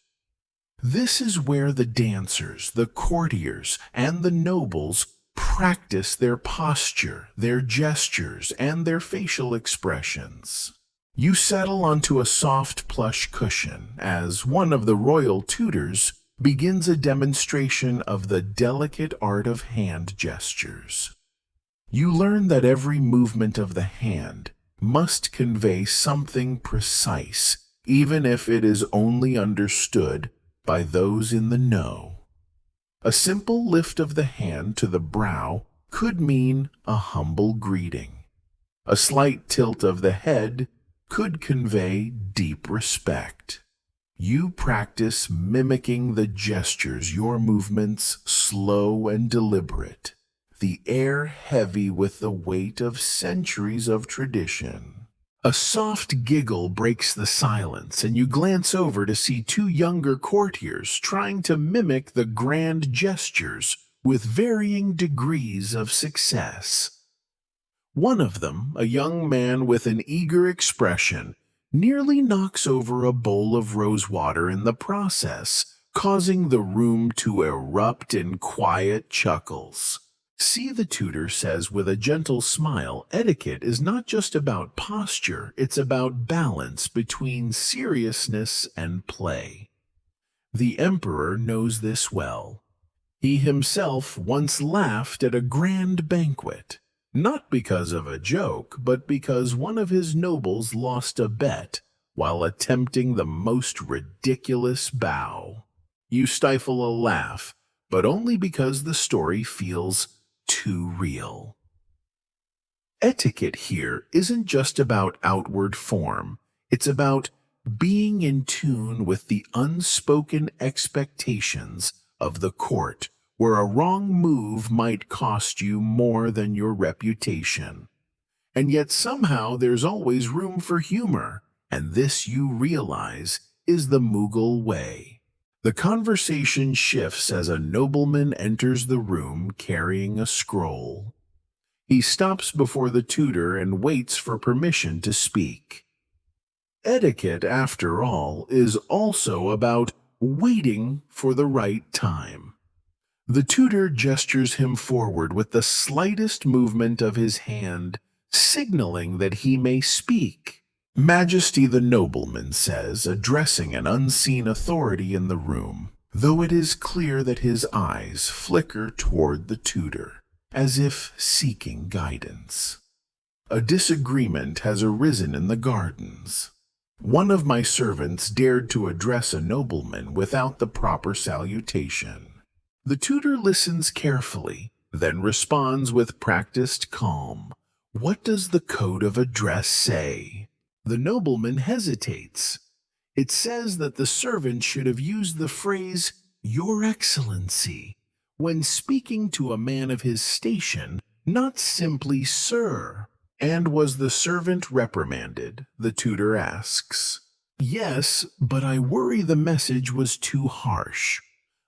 This is where the dancers, the courtiers, and the nobles practice their posture, their gestures, and their facial expressions. You settle onto a soft plush cushion as one of the royal tutors begins a demonstration of the delicate art of hand gestures. You learn that every movement of the hand must convey something precise, even if it is only understood by those in the know. A simple lift of the hand to the brow could mean a humble greeting. A slight tilt of the head could convey deep respect. You practice mimicking the gestures, your movements slow and deliberate, the air heavy with the weight of centuries of tradition. A soft giggle breaks the silence, and you glance over to see two younger courtiers trying to mimic the grand gestures with varying degrees of success. One of them, a young man with an eager expression, nearly knocks over a bowl of rose water in the process, causing the room to erupt in quiet chuckles. See, the tutor says with a gentle smile, etiquette is not just about posture, it's about balance between seriousness and play. The emperor knows this well. He himself once laughed at a grand banquet, not because of a joke, but because one of his nobles lost a bet while attempting the most ridiculous bow. You stifle a laugh, but only because the story feels too real. Etiquette here isn't just about outward form, it's about being in tune with the unspoken expectations of the court, where a wrong move might cost you more than your reputation. And yet somehow there's always room for humor, and this, you realize, is the Mughal way. The conversation shifts as a nobleman enters the room carrying a scroll. He stops before the tutor and waits for permission to speak. Etiquette, after all, is also about waiting for the right time. The tutor gestures him forward with the slightest movement of his hand, signaling that he may speak. Majesty, the nobleman says, addressing an unseen authority in the room, though it is clear that his eyes flicker toward the tutor, as if seeking guidance. A disagreement has arisen in the gardens. One of my servants dared to address a nobleman without the proper salutation. The tutor listens carefully, then responds with practiced calm. What does the code of address say? The nobleman hesitates. It says that the servant should have used the phrase, "Your Excellency," when speaking to a man of his station, not simply "Sir." And was the servant reprimanded? The tutor asks. Yes, but I worry the message was too harsh.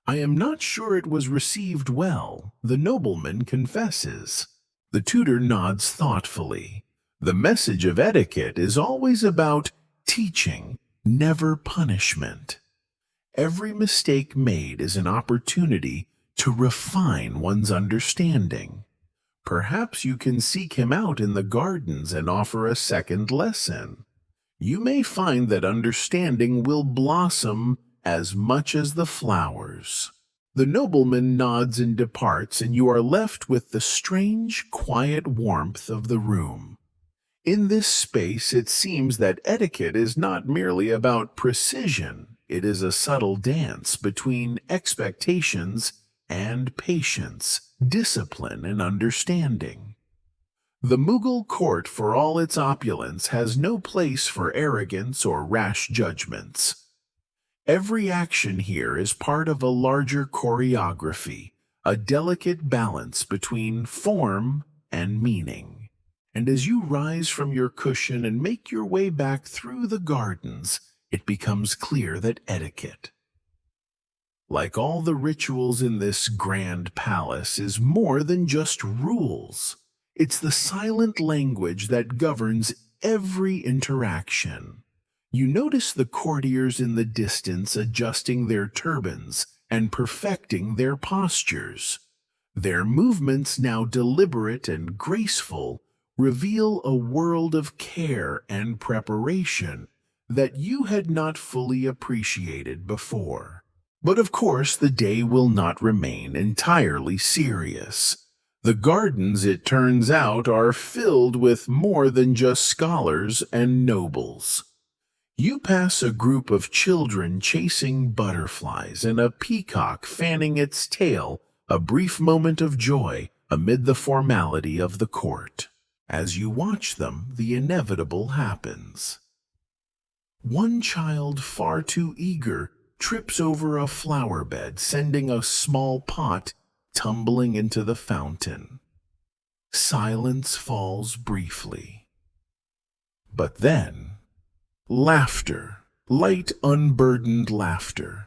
I am not sure it was received well, the nobleman confesses. The tutor nods thoughtfully. The message of etiquette is always about teaching, never punishment. Every mistake made is an opportunity to refine one's understanding. Perhaps you can seek him out in the gardens and offer a second lesson. You may find that understanding will blossom as much as the flowers. The nobleman nods and departs, and you are left with the strange, quiet warmth of the room. In this space, it seems that etiquette is not merely about precision. It is a subtle dance between expectations and patience, discipline and understanding. The Mughal court, for all its opulence, has no place for arrogance or rash judgments. Every action here is part of a larger choreography, a delicate balance between form and meaning. And as you rise from your cushion and make your way back through the gardens, it becomes clear that etiquette, like all the rituals in this grand palace, is more than just rules. It's the silent language that governs every interaction. You notice the courtiers in the distance adjusting their turbans and perfecting their postures. Their movements, now deliberate and graceful, reveal a world of care and preparation that you had not fully appreciated before. But of course, the day will not remain entirely serious. The gardens, it turns out, are filled with more than just scholars and nobles. You pass a group of children chasing butterflies and a peacock fanning its tail, a brief moment of joy amid the formality of the court. As you watch them, the inevitable happens. One child, far too eager, trips over a flower bed, sending a small pot tumbling into the fountain. Silence falls briefly. But then, laughter, light, unburdened laughter.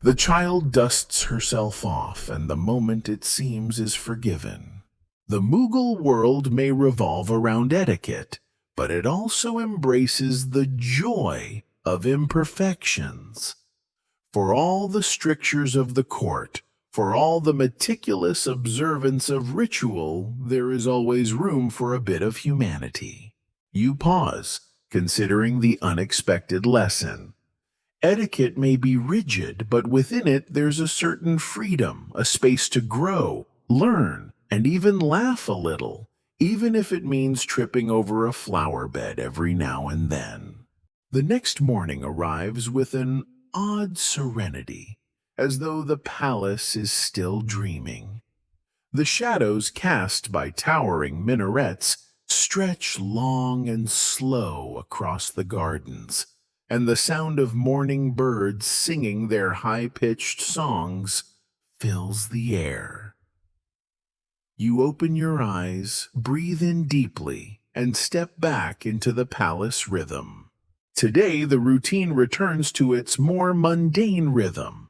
The child dusts herself off, and the moment, it seems, is forgiven. The Mughal world may revolve around etiquette, but it also embraces the joy of imperfections. For all the strictures of the court, for all the meticulous observance of ritual, there is always room for a bit of humanity. You pause, considering the unexpected lesson. Etiquette may be rigid, but within it there's a certain freedom, a space to grow, learn, and even laugh a little, even if it means tripping over a flower bed every now and then. The next morning arrives with an odd serenity, as though the palace is still dreaming. The shadows cast by towering minarets stretch long and slow across the gardens, and the sound of morning birds singing their high-pitched songs fills the air. You open your eyes, breathe in deeply, and step back into the palace rhythm. Today, the routine returns to its more mundane rhythm.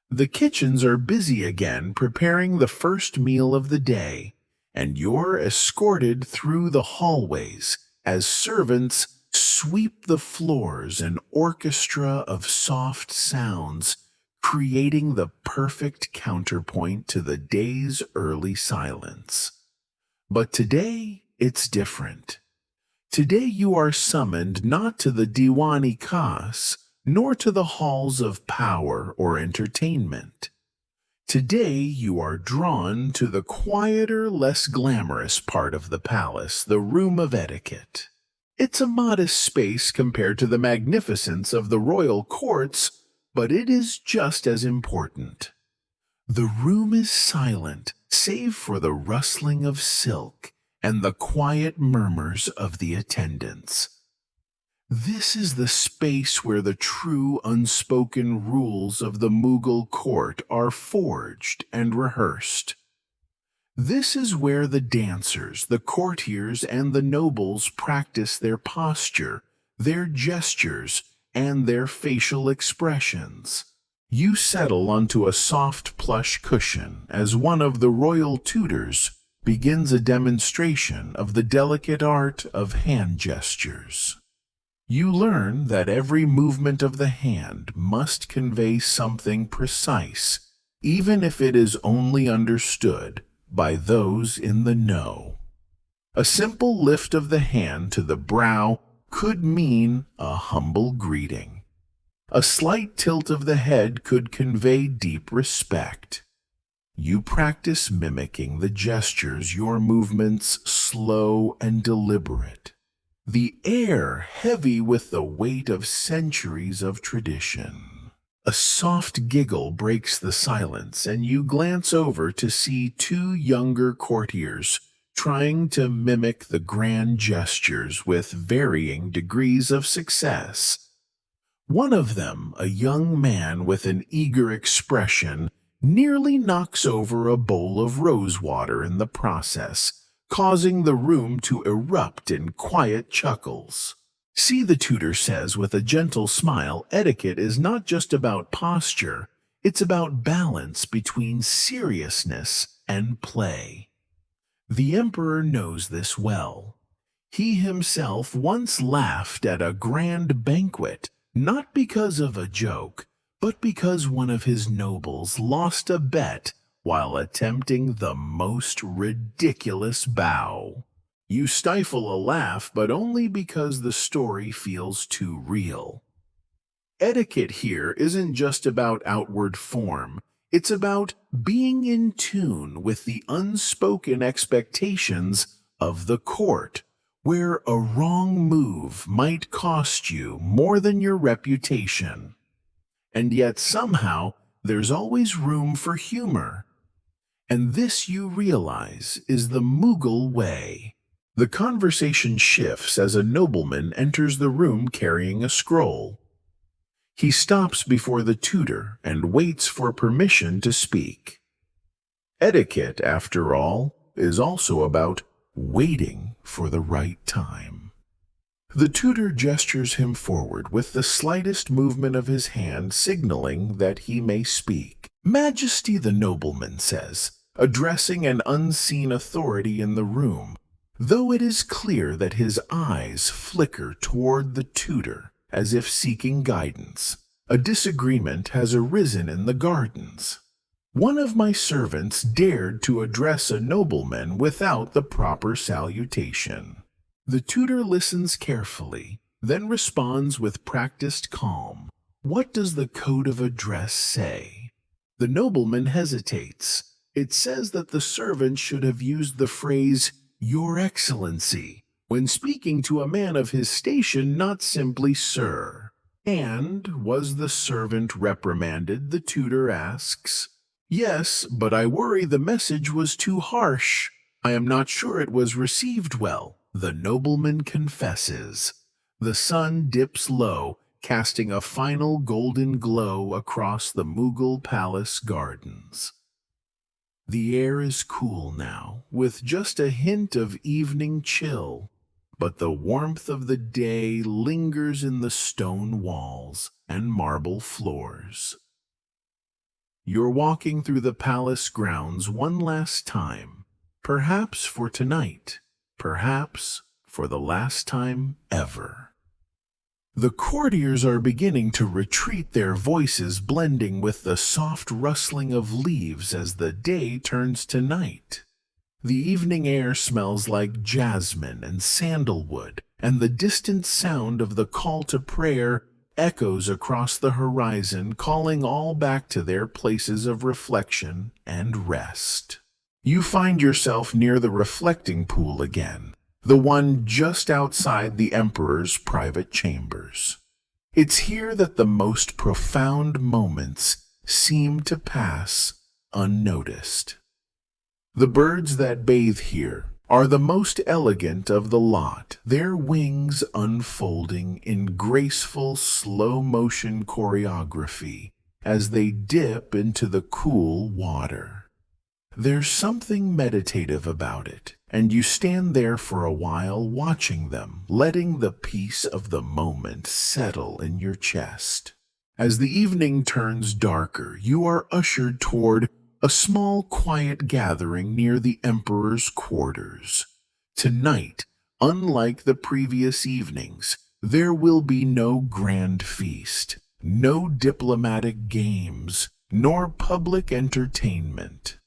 The kitchens are busy again, preparing the first meal of the day, and you're escorted through the hallways as servants sweep the floors, an orchestra of soft sounds, creating the perfect counterpoint to the day's early silence. But today, it's different. Today you are summoned not to the Diwani Khas, nor to the halls of power or entertainment. Today you are drawn to the quieter, less glamorous part of the palace, the room of etiquette. It's a modest space compared to the magnificence of the royal courts, but it is just as important. The room is silent, save for the rustling of silk and the quiet murmurs of the attendants. This is the space where the true unspoken rules of the Mughal court are forged and rehearsed. This is where the dancers, the courtiers, and the nobles practice their posture, their gestures, and their facial expressions. You settle onto a soft plush cushion as one of the royal tutors begins a demonstration of the delicate art of hand gestures. You learn that every movement of the hand must convey something precise, even if it is only understood by those in the know. A simple lift of the hand to the brow could mean a humble greeting. A slight tilt of the head could convey deep respect. You practice mimicking the gestures, your movements slow and deliberate, the air heavy with the weight of centuries of tradition. A soft giggle breaks the silence, and you glance over to see two younger courtiers trying to mimic the grand gestures with varying degrees of success. One of them, a young man with an eager expression, nearly knocks over a bowl of rosewater in the process, causing the room to erupt in quiet chuckles. See, the tutor says with a gentle smile, etiquette is not just about posture, it's about balance between seriousness and play. The emperor knows this well. He himself once laughed at a grand banquet, not because of a joke, but because one of his nobles lost a bet while attempting the most ridiculous bow. You stifle a laugh, but only because the story feels too real. Etiquette here isn't just about outward form, it's about being in tune with the unspoken expectations of the court, where a wrong move might cost you more than your reputation. And yet somehow there's always room for humor. And this, you realize, is the Mughal way. The conversation shifts as a nobleman enters the room carrying a scroll. He stops before the tutor and waits for permission to speak. Etiquette, after all, is also about waiting for the right time. The tutor gestures him forward with the slightest movement of his hand, signaling that he may speak. "Majesty," the nobleman says, addressing an unseen authority in the room, though it is clear that his eyes flicker toward the tutor as if seeking guidance. "A disagreement has arisen in the gardens. One of my servants dared to address a nobleman without the proper salutation." The tutor listens carefully, then responds with practiced calm. "What does the code of address say?" The nobleman hesitates. It says that the servant should have used the phrase, "Your Excellency," when speaking to a man of his station, not simply "Sir." "And was the servant reprimanded?" the tutor asks. "Yes, but I worry the message was too harsh. I am not sure it was received well," the nobleman confesses. The sun dips low, casting a final golden glow across the Mughal palace gardens. The air is cool now, with just a hint of evening chill, but the warmth of the day lingers in the stone walls and marble floors. You're walking through the palace grounds one last time, perhaps for tonight, perhaps for the last time ever. The courtiers are beginning to retreat, their voices blending with the soft rustling of leaves as the day turns to night. The evening air smells like jasmine and sandalwood, and the distant sound of the call to prayer echoes across the horizon, calling all back to their places of reflection and rest. You find yourself near the reflecting pool again, the one just outside the emperor's private chambers. It's here that the most profound moments seem to pass unnoticed. The birds that bathe here are the most elegant of the lot, their wings unfolding in graceful slow-motion choreography as they dip into the cool water. There's something meditative about it, and you stand there for a while watching them, letting the peace of the moment settle in your chest. As the evening turns darker, you are ushered toward a small, quiet gathering near the emperor's quarters. Tonight, unlike the previous evenings, there will be no grand feast, no diplomatic games, nor public entertainment.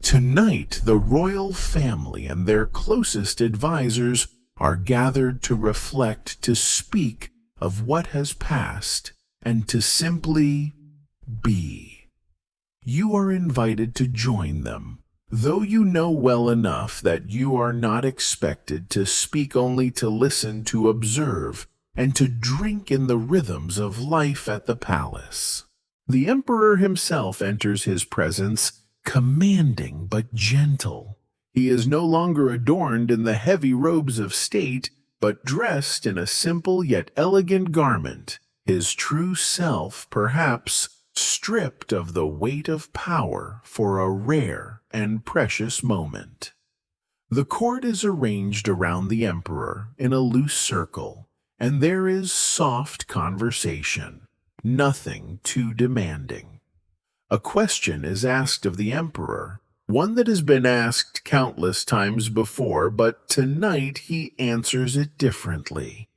Tonight, the royal family and their closest advisors are gathered to reflect, to speak of what has passed, and to simply be. You are invited to join them, though you know well enough that you are not expected to speak, only to listen, to observe, and to drink in the rhythms of life at the palace. The emperor himself enters his presence, commanding but gentle. He is no longer adorned in the heavy robes of state, but dressed in a simple yet elegant garment, his true self perhaps stripped of the weight of power for a rare and precious moment. The court is arranged around the emperor in a loose circle, and there is soft conversation, nothing too demanding. A question is asked of the emperor, one that has been asked countless times before, but tonight he answers it differently.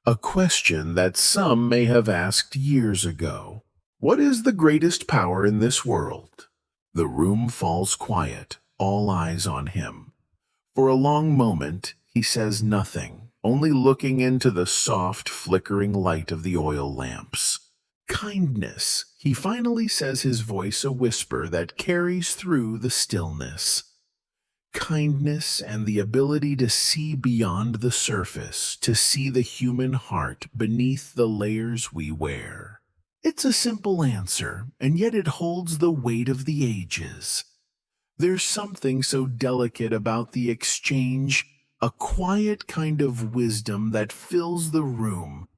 A question that some may have asked years ago. What is the greatest power in this world? The room falls quiet, all eyes on him. For a long moment, he says nothing, only looking into the soft, flickering light of the oil lamps. "Kindness," he finally says, his voice a whisper that carries through the stillness. kindness, and the ability to see beyond the surface, to see the human heart beneath the layers we wear. It's a simple answer, and yet it holds the weight of the ages. There's something so delicate about the exchange, a quiet kind of wisdom that fills the room,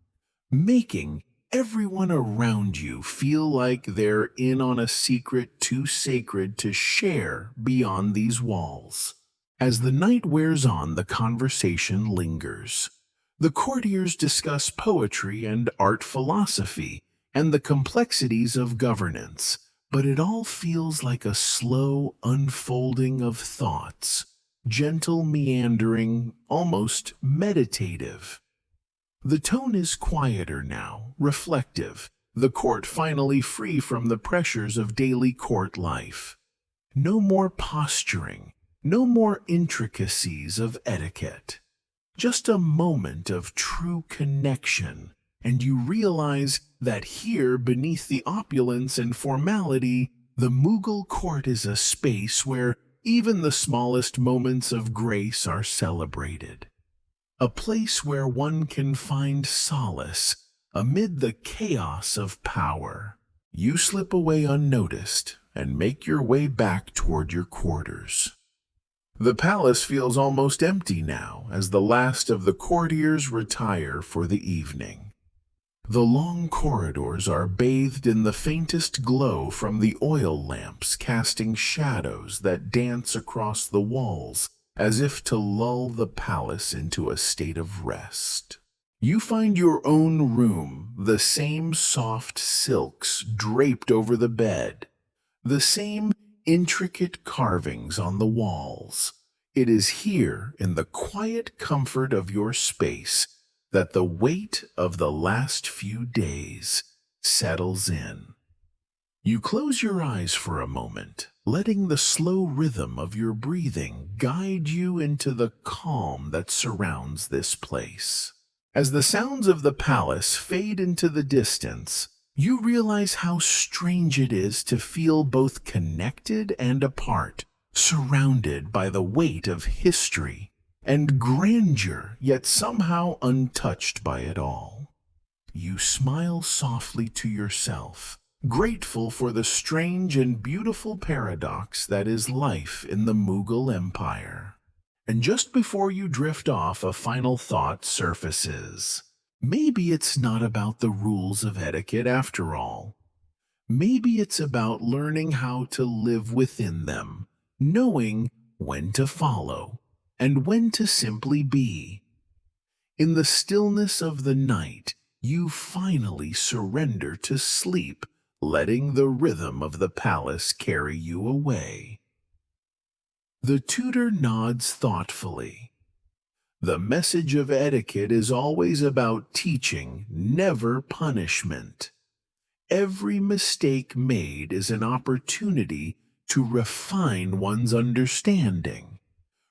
making everyone around you feel like they're in on a secret too sacred to share beyond these walls. As the night wears on, the conversation lingers. The courtiers discuss poetry and art philosophy and the complexities of governance, but it all feels like a slow unfolding of thoughts, gentle meandering, almost meditative. The tone is quieter now, reflective, the court finally free from the pressures of daily court life. No more posturing, no more intricacies of etiquette. Just a moment of true connection, and you realize that here, beneath the opulence and formality, the Mughal court is a space where even the smallest moments of grace are celebrated. A place where one can find solace amid the chaos of power. You slip away unnoticed and make your way back toward your quarters. The palace feels almost empty now as the last of the courtiers retire for the evening. The long corridors are bathed in the faintest glow from the oil lamps, casting shadows that dance across the walls as if to lull the palace into a state of rest. You find your own room, the same soft silks draped over the bed, the same intricate carvings on the walls. It is here, in the quiet comfort of your space, that the weight of the last few days settles in. You close your eyes for a moment, letting the slow rhythm of your breathing guide you into the calm that surrounds this place. As the sounds of the palace fade into the distance, you realize how strange it is to feel both connected and apart, surrounded by the weight of history and grandeur, yet somehow untouched by it all. You smile softly to yourself, grateful for the strange and beautiful paradox that is life in the Mughal Empire. And just before you drift off, a final thought surfaces. Maybe it's not about the rules of etiquette after all. Maybe it's about learning how to live within them, knowing when to follow and when to simply be. In the stillness of the night, you finally surrender to sleep, letting the rhythm of the palace carry you away. The tutor nods thoughtfully. The message of etiquette is always about teaching, never punishment. Every mistake made is an opportunity to refine one's understanding.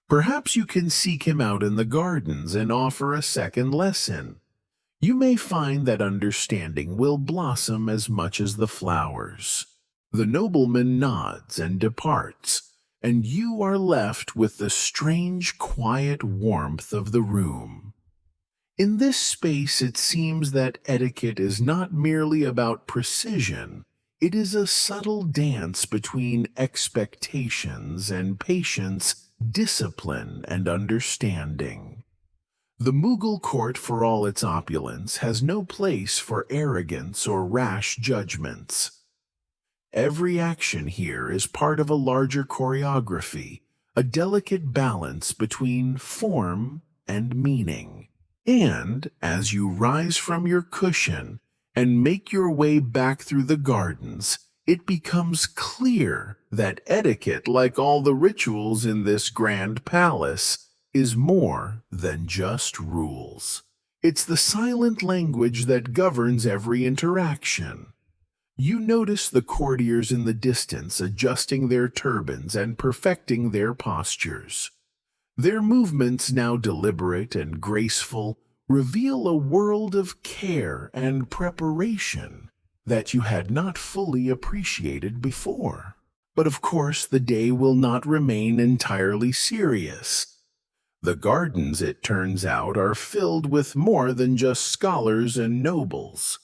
Perhaps you can seek him out in the gardens and offer a second lesson. You may find that understanding will blossom as much as the flowers. The nobleman nods and departs, and you are left with the strange, quiet warmth of the room. In this space, it seems that etiquette is not merely about precision. It is a subtle dance between expectations and patience, discipline and understanding. The Mughal court, for all its opulence, has no place for arrogance or rash judgments. Every action here is part of a larger choreography, a delicate balance between form and meaning. And as you rise from your cushion and make your way back through the gardens, it becomes clear that etiquette, like all the rituals in this grand palace, is more than just rules. It's the silent language that governs every interaction. You notice the courtiers in the distance adjusting their turbans and perfecting their postures. Their movements, now deliberate and graceful, reveal a world of care and preparation that you had not fully appreciated before. But of course, the day will not remain entirely serious. The gardens, it turns out, are filled with more than just scholars and nobles.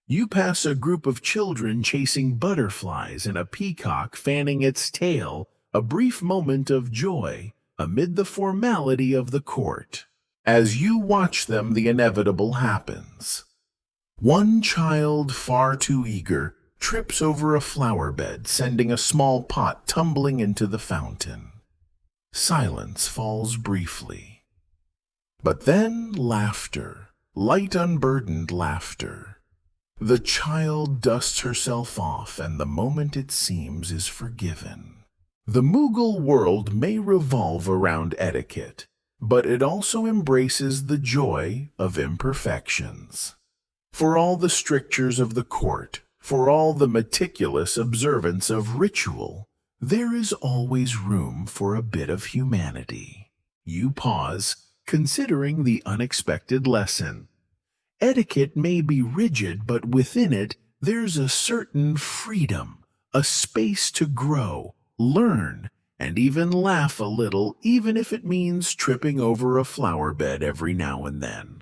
You pass a group of children chasing butterflies and a peacock fanning its tail, a brief moment of joy amid the formality of the court. As you watch them, the inevitable happens. One child, far too eager, trips over a flower bed, sending a small pot tumbling into the fountain. Silence falls briefly. But then laughter, light unburdened laughter. The child dusts herself off, and the moment, it seems, is forgiven. The Mughal world may revolve around etiquette, but it also embraces the joy of imperfections. For all the strictures of the court, for all the meticulous observance of ritual, there is always room for a bit of humanity. You pause, considering the unexpected lesson. Etiquette may be rigid, but within it, there's a certain freedom, a space to grow, learn, and even laugh a little, even if it means tripping over a flower bed every now and then.